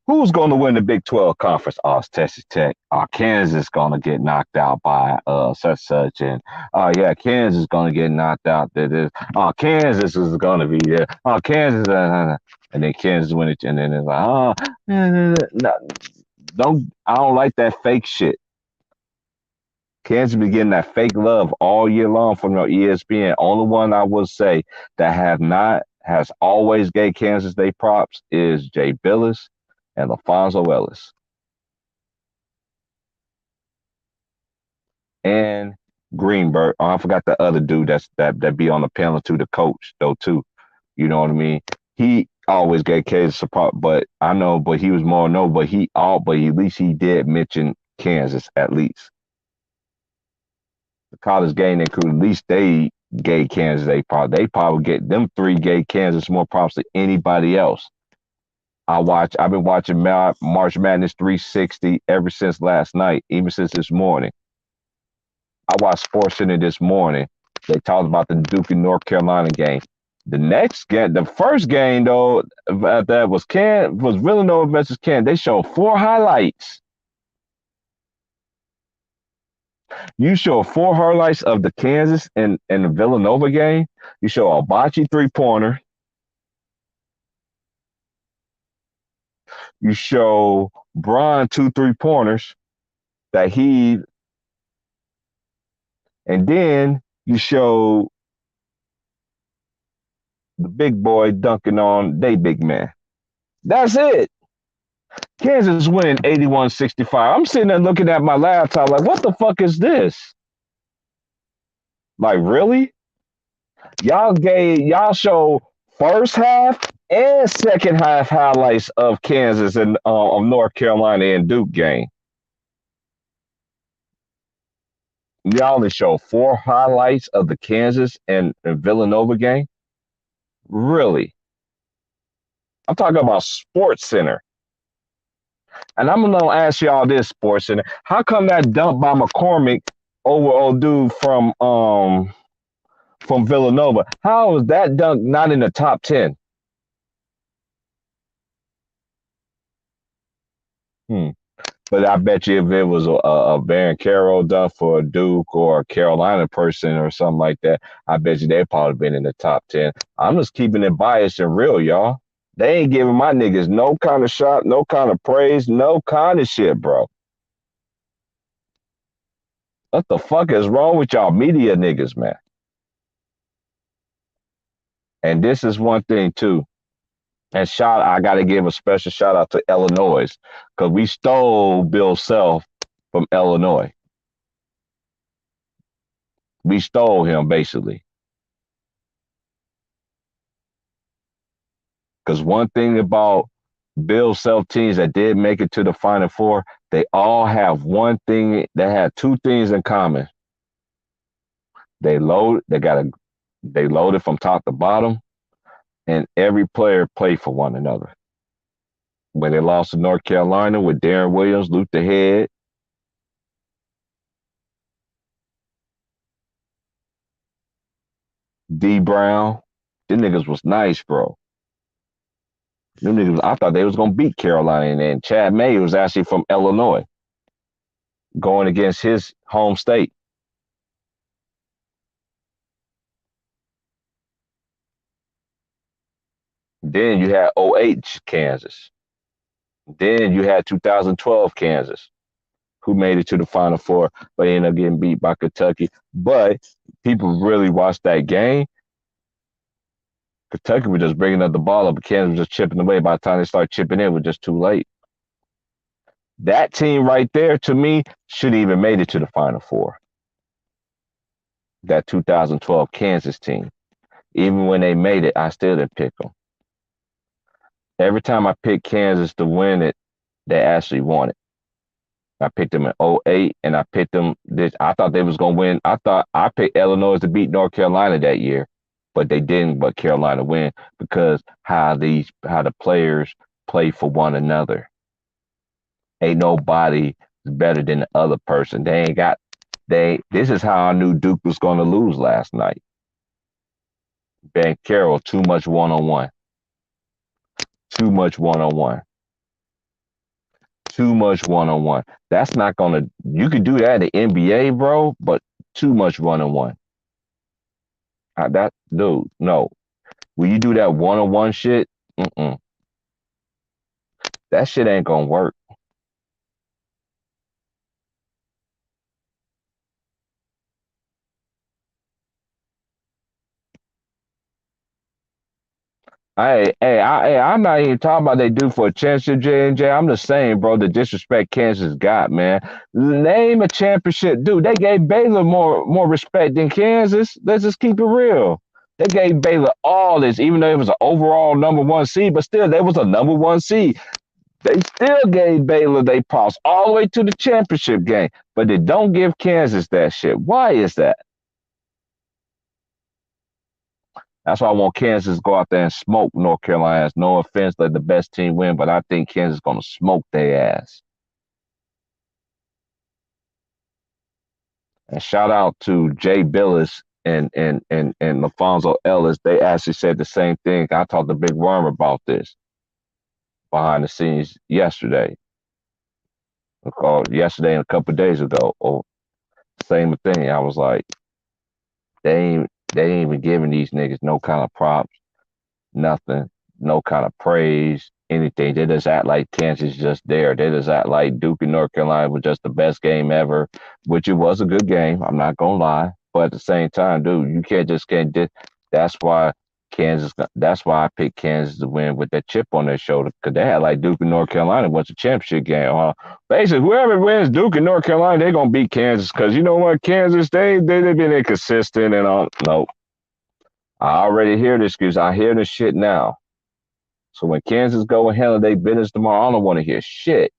S1: Who's going to win the Big 12 conference? Oh, it's Texas Tech. Kansas going to get knocked out by such, and yeah, Kansas is going to get knocked out. Kansas is going to be there. Kansas, and then Kansas win it, and then it's like, no, don't. I don't like that fake shit. Kansas be getting that fake love all year long from their ESPN. Only one I will say that have not has always gave Kansas they props is Jay Billis and LaFonso Ellis and Greenberg. Oh, I forgot the other dude that be on the panel too, the coach though too. You know what I mean? He always gave Kansas support, but I know, but he was more no, but at least he did mention Kansas at least. The college game include at least they gave Kansas they probably get them three gave Kansas more props than anybody else. I've been watching March Madness 360 ever since last night, even since this morning. I watched Sports Center this morning. They talked about the Duke and North Carolina game. The next game, the first game though, that was Villanova versus Kansas. They showed 4 highlights. You show 4 highlights of the Kansas and the Villanova game. You show a bocce 3-pointer. You show Bron 2 3-pointers that he, and then you show the big boy dunking on they big man. That's it. Kansas winning 81-65. I'm sitting there looking at my laptop like, what the fuck is this? Like, really? Y'all show first half and second half highlights of Kansas and of North Carolina and Duke game. Y'all only show four highlights of the Kansas and Villanova game. Really? I'm talking about Sports Center. And I'm gonna ask y'all this, Sports Center. How come that dunk by McCormick over old dude from Villanova? How is that dunk not in the top 10? Hmm. But I bet you if it was a Baron Carroll dunk for a Duke or a Carolina person or something like that, I bet you they'd probably been in the top 10. I'm just keeping it biased and real, y'all. They ain't giving my niggas no kind of shot, no kind of praise, no kind of shit, bro. What the fuck is wrong with y'all media niggas, man? And this is one thing too. And I got to give a special shout out to Illinois because we stole Bill Self from Illinois. We stole him basically. Because one thing about Bill Self teams that did make it to the Final Four, they all have one thing. They had two things in common. They loaded from top to bottom, and every player played for one another. When they lost to North Carolina with Darren Williams, Luke the Head, D Brown, them niggas was nice, bro. Them niggas, I thought they was gonna beat Carolina, and Chad May was actually from Illinois, going against his home state. Then you had '08 Kansas. Then you had 2012 Kansas, who made it to the Final Four, but ended up getting beat by Kentucky. But people really watched that game. Kentucky was just bringing up the ball up, but Kansas was just chipping away. By the time they started chipping in, it was just too late. That team right there, to me, should even made it to the Final Four. That 2012 Kansas team. Even when they made it, I still didn't pick them. Every time I picked Kansas to win it, they actually won it. I picked them in '08, and I picked them this. I thought they was gonna win. I thought I picked Illinois to beat North Carolina that year, but they didn't. But Carolina win because how the players play for one another. Ain't nobody better than the other person. They ain't got they. This is how I knew Duke was gonna lose last night. Ben Carroll, too much one on one. Too much one on one. Too much one on one. That's not gonna. You could do that in the NBA, bro, but too much one on one. That dude, no. When you do that one on one shit, that shit ain't gonna work. I'm not even talking about they do for a championship, J and J. I'm just saying, bro, the disrespect Kansas got, man. Name a championship, dude. They gave Baylor more respect than Kansas. Let's just keep it real. They gave Baylor all this, even though it was an overall number one seed, but still, they was a number one seed. They still gave Baylor they props all the way to the championship game, but they don't give Kansas that shit. Why is that? That's why I want Kansas to go out there and smoke North Carolina. No offense, let the best team win, but I think Kansas is going to smoke their ass. And shout out to Jay Billis and LaFonso Ellis. They actually said the same thing. I talked to Big Worm about this behind the scenes yesterday. Called yesterday and a couple of days ago. Or same thing. I was like, they ain't even giving these niggas no kind of props, nothing, no kind of praise, anything. They just act like Kansas just there. They just act like Duke and North Carolina was just the best game ever, which it was a good game. I'm not gonna lie, but at the same time, dude, you can't. That's why Kansas. That's why I picked Kansas to win with that chip on their shoulder because they had like Duke and North Carolina was a championship game. Basically, whoever wins Duke and North Carolina, they're gonna beat Kansas because you know what, Kansas they've been inconsistent and all. No, I already hear the excuse. I hear the shit now. So when Kansas go and handle their business tomorrow, I don't want to hear shit.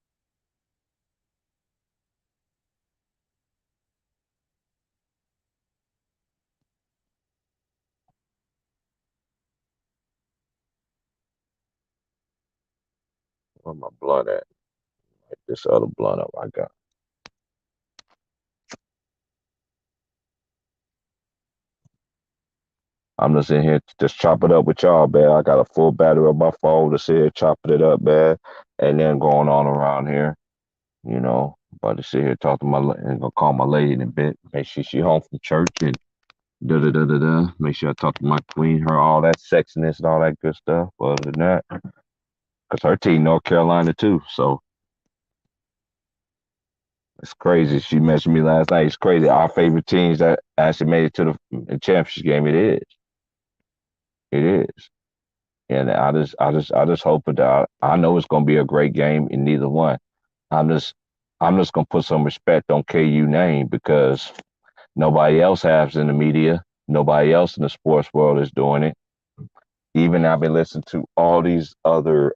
S1: Where my blood at? Like this other blunt up I got. I'm just in here to just chop it up with y'all, man. I got a full battery on my phone to sit here chopping it up, man. And then going on around here, you know. About to sit here talk to and gonna call my lady in a bit. Make sure she home from church and da da da da da. Make sure I talk to my queen, her all that sexiness and all that good stuff. But other than that, because her team North Carolina too, so it's crazy. She mentioned me last night. It's crazy. Our favorite teams that actually made it to the championship game. It is. It is. And I just hope that I know it's gonna be a great game in neither one. I'm just I'm just gonna put some respect on KU name because nobody else has in the media. Nobody else in the sports world is doing it. Even I've been listening to all these other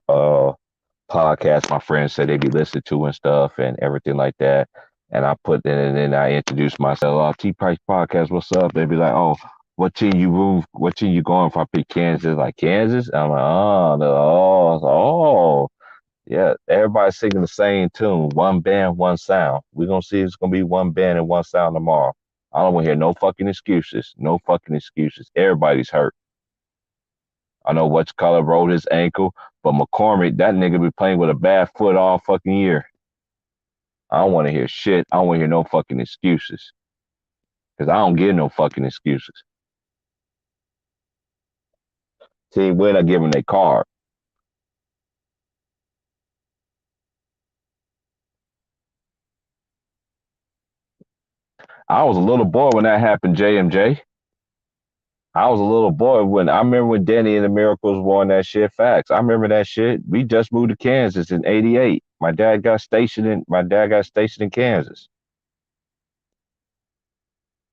S1: podcasts my friends say they be listening to and stuff and everything like that. And I put in and then I introduce myself. Oh, T Price Podcast, what's up? They be like, oh, what team you root? What team you going for? I pick Kansas. Like Kansas? I'm like, oh, yeah. Everybody's singing the same tune. One band, one sound. We're gonna see if it's gonna be one band and one sound tomorrow. I don't want to hear no fucking excuses. No fucking excuses. Everybody's hurt. I know which color rolled his ankle, but McCormick, that nigga be playing with a bad foot all fucking year. I don't want to hear shit. I don't want to hear no fucking excuses because I don't give no fucking excuses. Team win, I give them their card. I was a little boy when that happened, JMJ. I was a little boy when I remember when Danny and the Miracles won that shit. Facts. I remember that shit. We just moved to Kansas in '88. My dad got stationed in Kansas.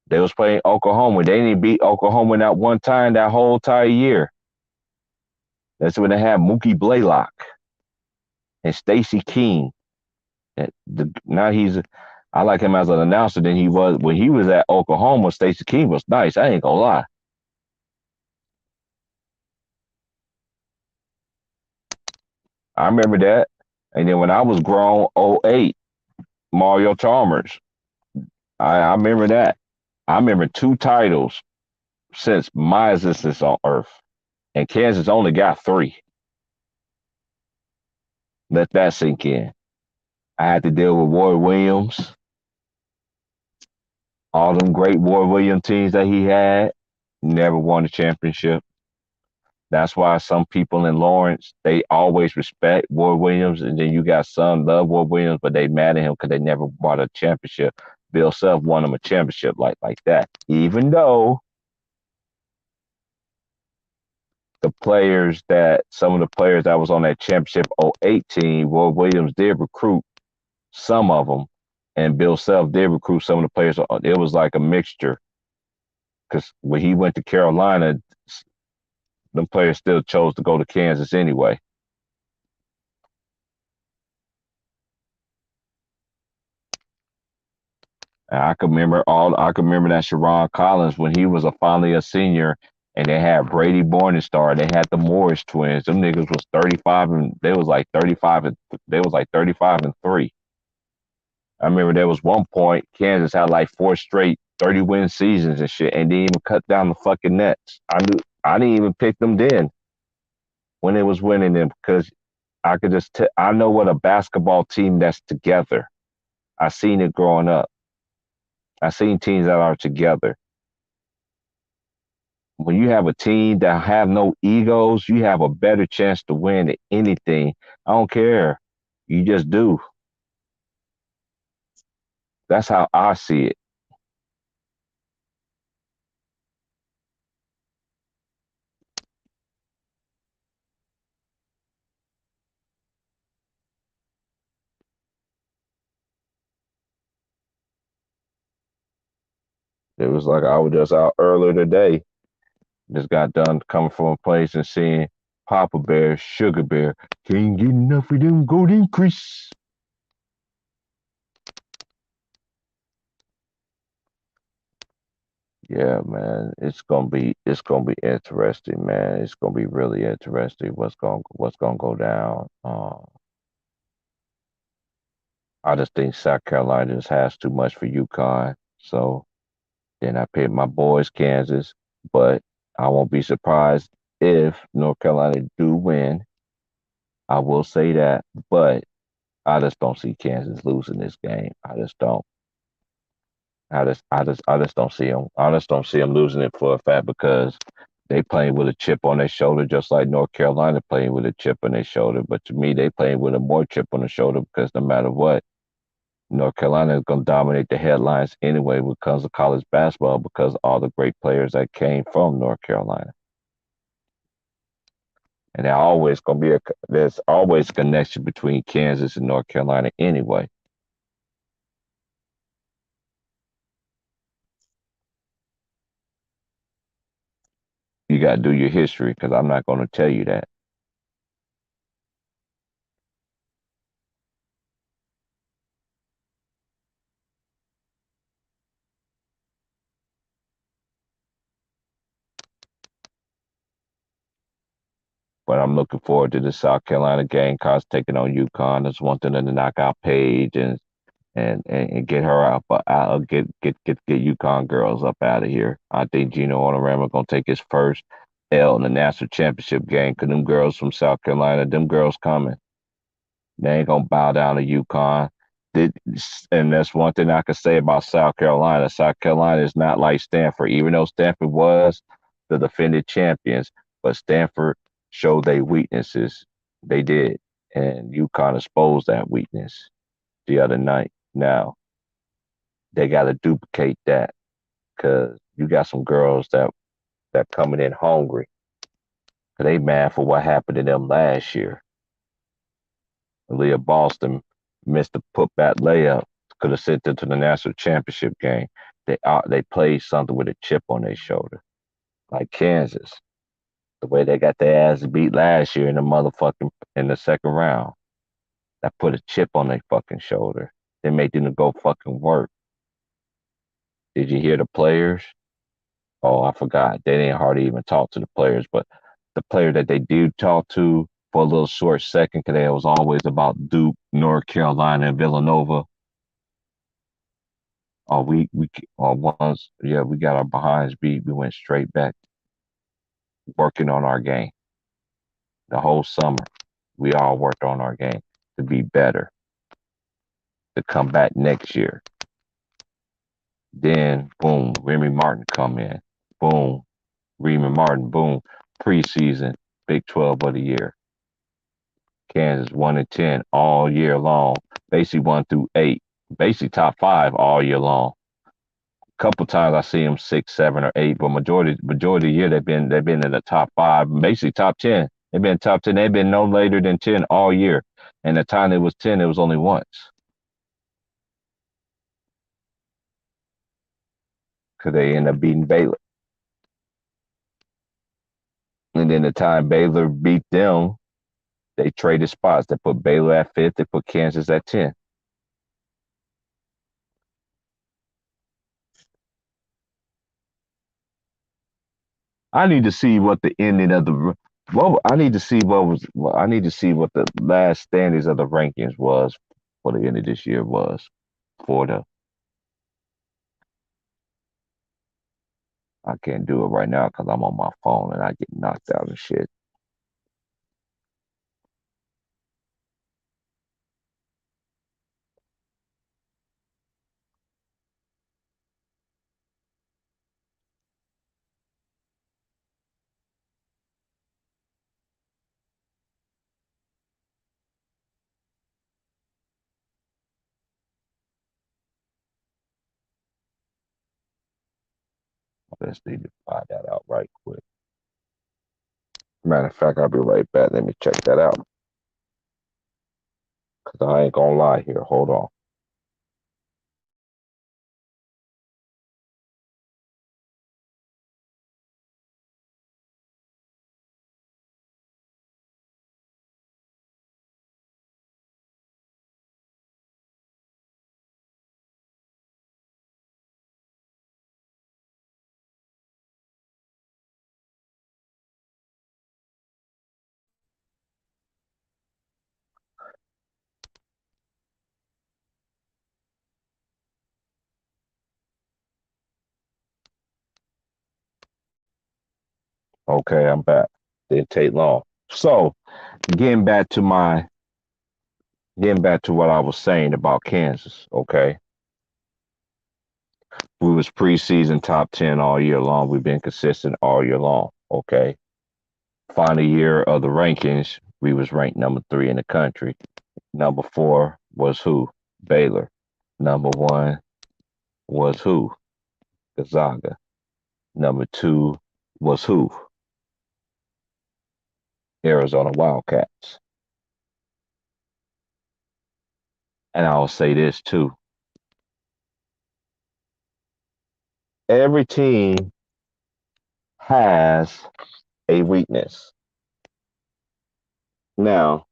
S1: They was playing Oklahoma. They didn't beat Oklahoma that one time that whole entire year. That's when they had Mookie Blaylock and Stacy King. Now I like him as an announcer than he was when he was at Oklahoma. Stacey King was nice. I ain't gonna lie. I remember that. And then when I was grown, '08, Mario Chalmers. I remember that. I remember two titles since my existence on Earth, and Kansas only got three. Let that sink in. I had to deal with Roy Williams, all them great Roy Williams teams that he had. Never won a championship. That's why some people in Lawrence, they always respect Roy Williams, and then you got some love Roy Williams, but they mad at him because they never won a championship. Bill Self won him a championship like that. Even though some of the players that was on that championship '08 team, Roy Williams did recruit some of them, and Bill Self did recruit some of the players. It was like a mixture because when he went to Carolina, them players still chose to go to Kansas anyway. And I can remember that Sharon Collins when he was finally a senior and they had Brady Morningstar, they had the Morris twins. Them niggas was 35 and they was like 35 and they was like 35 and 3. I remember there was one point Kansas had like four straight 30-win seasons and shit and didn't even cut down the fucking nets. I didn't even pick them then when it was winning them because I know what a basketball team that's together. I seen it growing up. I seen teams that are together. When you have a team that have no egos, you have a better chance to win at anything. I don't care. You just do. That's how I see it. It was like I was just out earlier today. Just got done coming from a place and seeing Papa Bear, Sugar Bear. Can't get enough of them golden crisps. Yeah, man, it's gonna be interesting, man. It's gonna be really interesting. What's gonna go down? I just think South Carolina just has too much for UConn. So then I pick my boys, Kansas, but I won't be surprised if North Carolina do win. I will say that, but I just don't see Kansas losing this game. I just don't. I just don't see them. I just don't see them losing it for a fact because they playing with a chip on their shoulder, just like North Carolina playing with a chip on their shoulder. But to me, they playing with a more chip on the shoulder because no matter what, North Carolina is going to dominate the headlines anyway when it comes to college basketball because of all the great players that came from North Carolina. And there's always a connection between Kansas and North Carolina anyway. You got to do your history because I'm not going to tell you that. But I'm looking forward to the South Carolina Gamecocks taking on UConn. That's one thing to knock out Paige and get her out, but I'll get UConn girls up out of here. I think Gino Onorama gonna take his first L in the national championship game. Cause them girls from South Carolina, them girls coming. They ain't gonna bow down to UConn. Did, and that's one thing I can say about South Carolina. South Carolina is not like Stanford, even though Stanford was the defending champions, but Stanford showed their weaknesses. They did, and UConn exposed that weakness the other night. Now they got to duplicate that because you got some girls that coming in hungry. They mad for what happened to them last year. Leah Boston missed a putback layup, could have sent them to the national championship game. They played something with a chip on their shoulder, like Kansas. The way they got their ass beat last year in the motherfucking in the second round, that put a chip on their fucking shoulder. They made them to go fucking work. Did you hear the players? Oh, I forgot. They didn't hardly even talk to the players, but the player that they did talk to for a little short second, because it was always about Duke, North Carolina, and Villanova. We once, yeah, we got our behinds beat. We went straight back working on our game the whole summer. We all worked on our game to be better, to come back next year. Then, boom, Remy Martin come in. Boom, Remy Martin, boom, preseason, Big 12 of the year. Kansas 1-10 all year long, basically 1 through 8, basically top five all year long. A couple times I see them 6, 7, or 8, but majority of the year they've been in the top five, basically top 10. They've been top 10. They've been no later than 10 all year, and the time it was 10, it was only once because they ended up beating Baylor. And then the time Baylor beat them, they traded spots. They put Baylor at fifth. They put Kansas at 10. I need to see what the ending of the well, I need to see what was. Well, I need to see what the last standings of the rankings was for the end of this year was for the. I can't do it right now because I'm on my phone and I get knocked out and shit. I just need to find that out right quick. Matter of fact, I'll be right back. Let me check that out because I ain't gonna lie here. Hold on. Okay, I'm back. Didn't take long. So, getting back to my getting back to what I was saying about Kansas. Okay, we was preseason top 10 all year long. We've been consistent all year long. Okay, final year of the rankings, we was ranked number 3 in the country. Number 4 was who? Baylor. Number 1 was who? Gonzaga. Number 2 was who? Arizona Wildcats. And I'll say this too. Every team has a weakness. Now,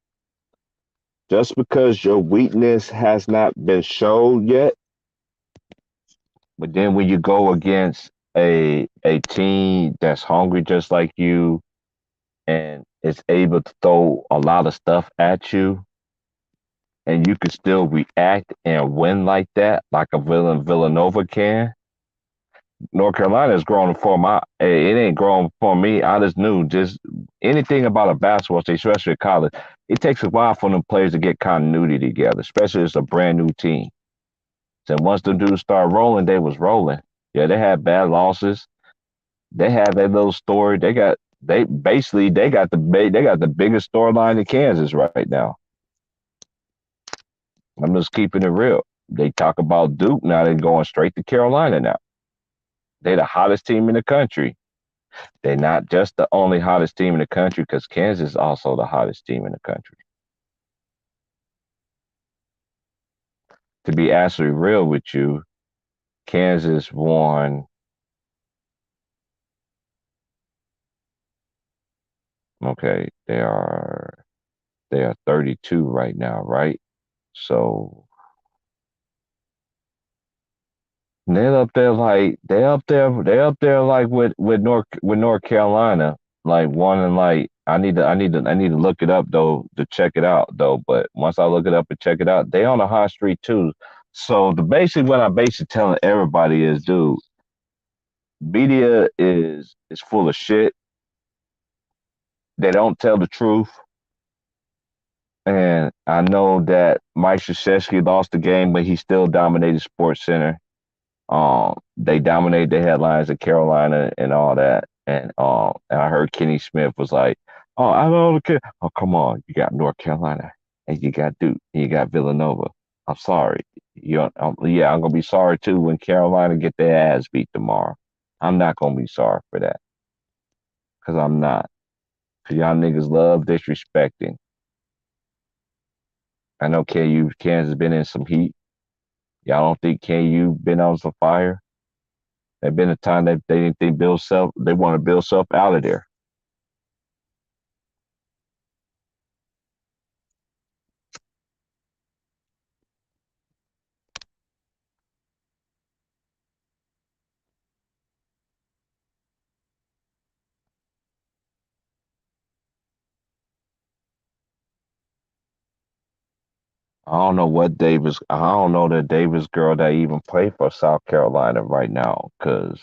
S1: just because your weakness has not been shown yet, but then when you go against a team that's hungry just like you and is able to throw a lot of stuff at you, and you can still react and win like that, like a Villanova can. North Carolina is growing for my. It ain't growing for me. I just knew just anything about a basketball team, especially at college. It takes a while for them players to get continuity together, especially as a brand new team. So once the dudes start rolling, they was rolling. Yeah, they had bad losses. They had that little story. They basically they got the biggest storyline in Kansas right now. I'm just keeping it real. They talk about Duke now. They're going straight to Carolina now. They're the hottest team in the country. They're not just the only hottest team in the country because Kansas is also the hottest team in the country. To be actually real with you, Kansas won. Okay, they are 32 right now, right? So they up there like with North Carolina, like one and like I need to look it up though to check it out though. But once I look it up and check it out, they on a hot streak too. So the basically what I'm basically telling everybody is, dude, media is full of shit. They don't tell the truth. And I know that Mike Krzyzewski lost the game, but he still dominated Sports Center. They dominated the headlines of Carolina and all that. And I heard Kenny Smith was like, "Oh, I don't care. Oh, come on, you got North Carolina and you got Duke and you got Villanova. I'm sorry. Yeah, I'm gonna be sorry too when Carolina get their ass beat tomorrow. I'm not gonna be sorry for that because I'm not. Cause y'all niggas love disrespecting. I know Kansas been in some heat. Y'all don't think KU been on some fire? There's been a time that they didn't think Bill Self they want to build Self out of there. I don't know the Davis girl that even played for South Carolina right now, because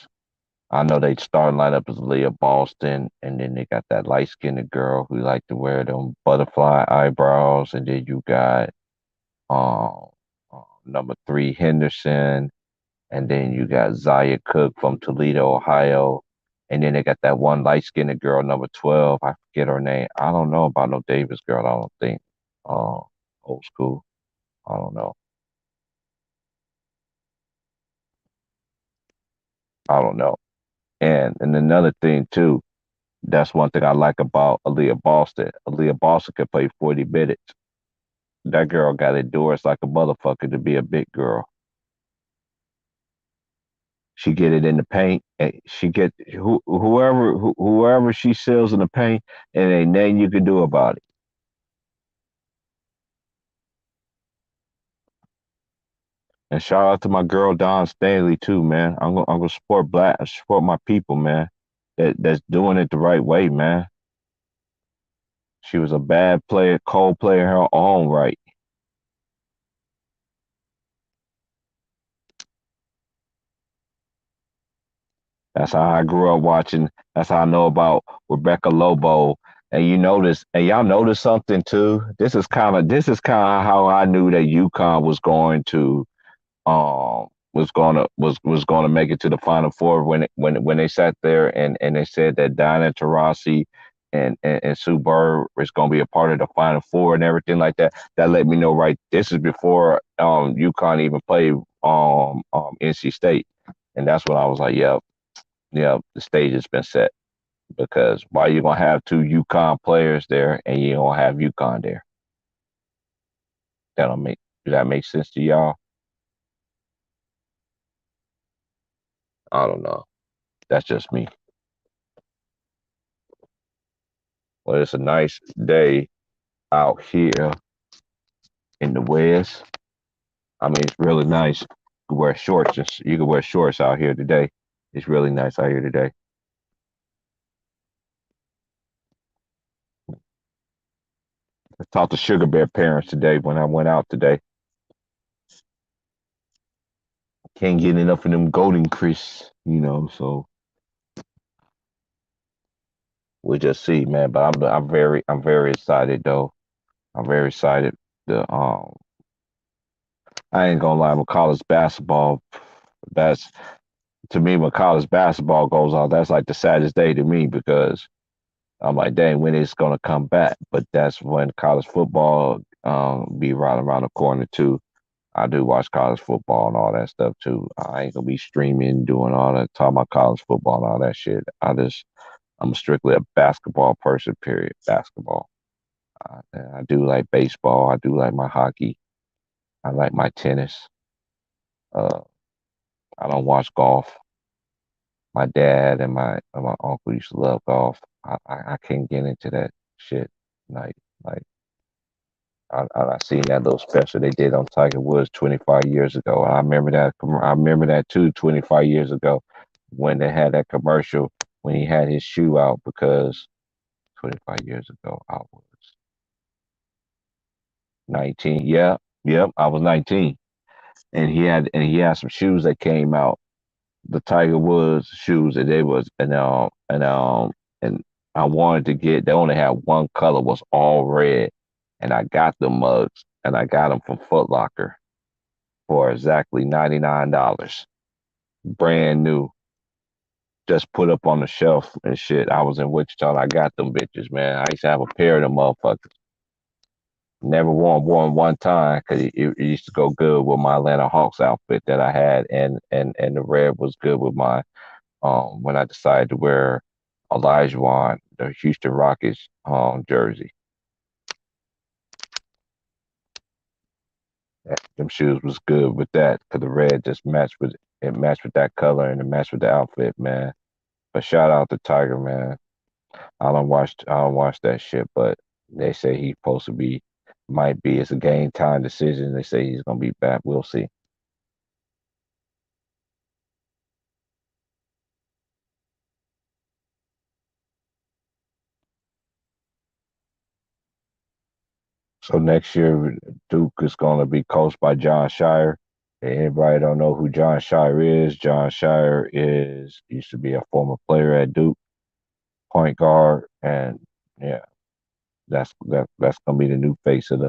S1: I know they starting lineup is Leah Boston, and then they got that light skinned girl who like to wear them butterfly eyebrows, and then you got um number 3 Henderson, and then you got Zaya Cook from Toledo, Ohio, and then they got that one light skinned girl, number 12. I forget her name. I don't know about no Davis girl. I don't think. Uh, Old school. I don't know. I don't know. And another thing too, that's one thing I like about Aaliyah Boston. Aaliyah Boston could play 40 minutes. That girl got endorsed like a motherfucker to be a big girl. She get it in the paint, and she get whoever she sells in the paint, and ain't nothing you can do about it. And shout out to my girl Don Stanley too, man. I'm gonna support my people, man. That's doing it the right way, man. She was a bad player, cold player in her own right. That's how I grew up watching. That's how I know about Rebecca Lobo. And you notice, and y'all notice something too. This is kind of how I knew that UConn was going to make it to the Final Four when they sat there and they said that Diana Taurasi and Sue Bird was going to be a part of the Final Four and everything like that. That let me know, right. This is before UConn even played NC State, and that's when I was like, yep, yep, the stage has been set. Because why you gonna have two UConn players there and you don't have UConn there? That don't make Does that make sense to y'all? I don't know. That's just me. Well, it's a nice day out here in the West. I mean, it's really nice. You can wear shorts out here today. It's really nice out here today. I talked to Sugar Bear parents today when I went out today. Can't get enough of them golden crisps, so we'll just see, man. But I'm very excited though. I'm very excited. The I ain't gonna lie, with college basketball, that's to me when college basketball goes on, that's like the saddest day to me because I'm like, dang, when it's gonna come back? But that's when college football be right around the corner too. I do watch college football and all that stuff too. I ain't gonna be streaming, doing all that, talking about college football and all that shit. I'm strictly a basketball person. Period. Basketball. I do like baseball. I do like my hockey. I like my tennis. Uh, I don't watch golf. My dad and my uncle used to love golf. I can't get into that shit. Like like I seen that little special they did on Tiger Woods 25 years ago. And I remember that. I remember that too. 25 years ago, when they had that commercial when he had his shoe out because 25 years ago I was 19. Yeah, yep, I was 19, and he had some shoes that came out, the Tiger Woods shoes that they was and I wanted to get. They only had one color, was all red, and I got the mugs and I got them from Foot Locker for exactly $99, brand new, just put up on the shelf and shit. I was in Wichita and I got them bitches, man. I used to have a pair of them motherfuckers. Never worn one time because it used to go good with my Atlanta Hawks outfit that I had, and the red was good with my when I decided to wear Olajuwon, the Houston Rockets jersey. Them shoes was good with that because the red just matched with that color and it matched with the outfit, man. But shout out to Tiger, man. I don't watch that shit, but they say he's supposed to be, might be. It's a game time decision. They say he's gonna be back. We'll see. So next year, Duke is gonna be coached by John Shire. Anybody don't know who John Shire is? John Shire is used to be a former player at Duke, point guard, and yeah, that's gonna be the new face of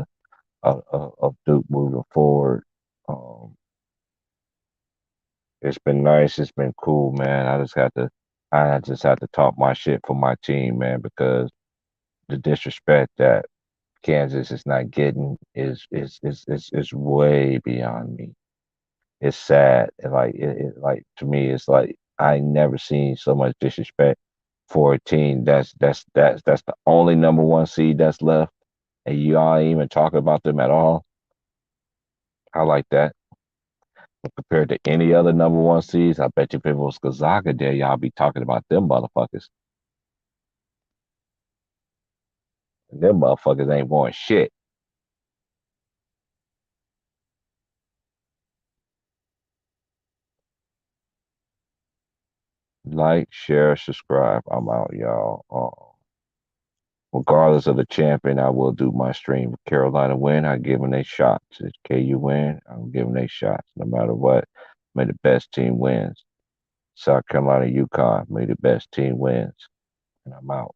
S1: Duke moving forward. Um, it's been nice. It's been cool, man. I just had to talk my shit for my team, man, because the disrespect that Kansas is not getting is way beyond me. It's sad. And like to me, it's like I never seen so much disrespect for a team that's the only number one seed that's left, and y'all ain't even talking about them at all. I like that. But compared to any other number one seeds, I bet you if it was Gonzaga there, y'all be talking about them motherfuckers. And them motherfuckers ain't won shit. Like, share, subscribe. I'm out, y'all. Regardless of the champion, I will do my stream. If Carolina win, I give them a shots. If KU win, I'm giving they shots. No matter what, may the best team wins. South Carolina, UConn. May the best team wins. And I'm out.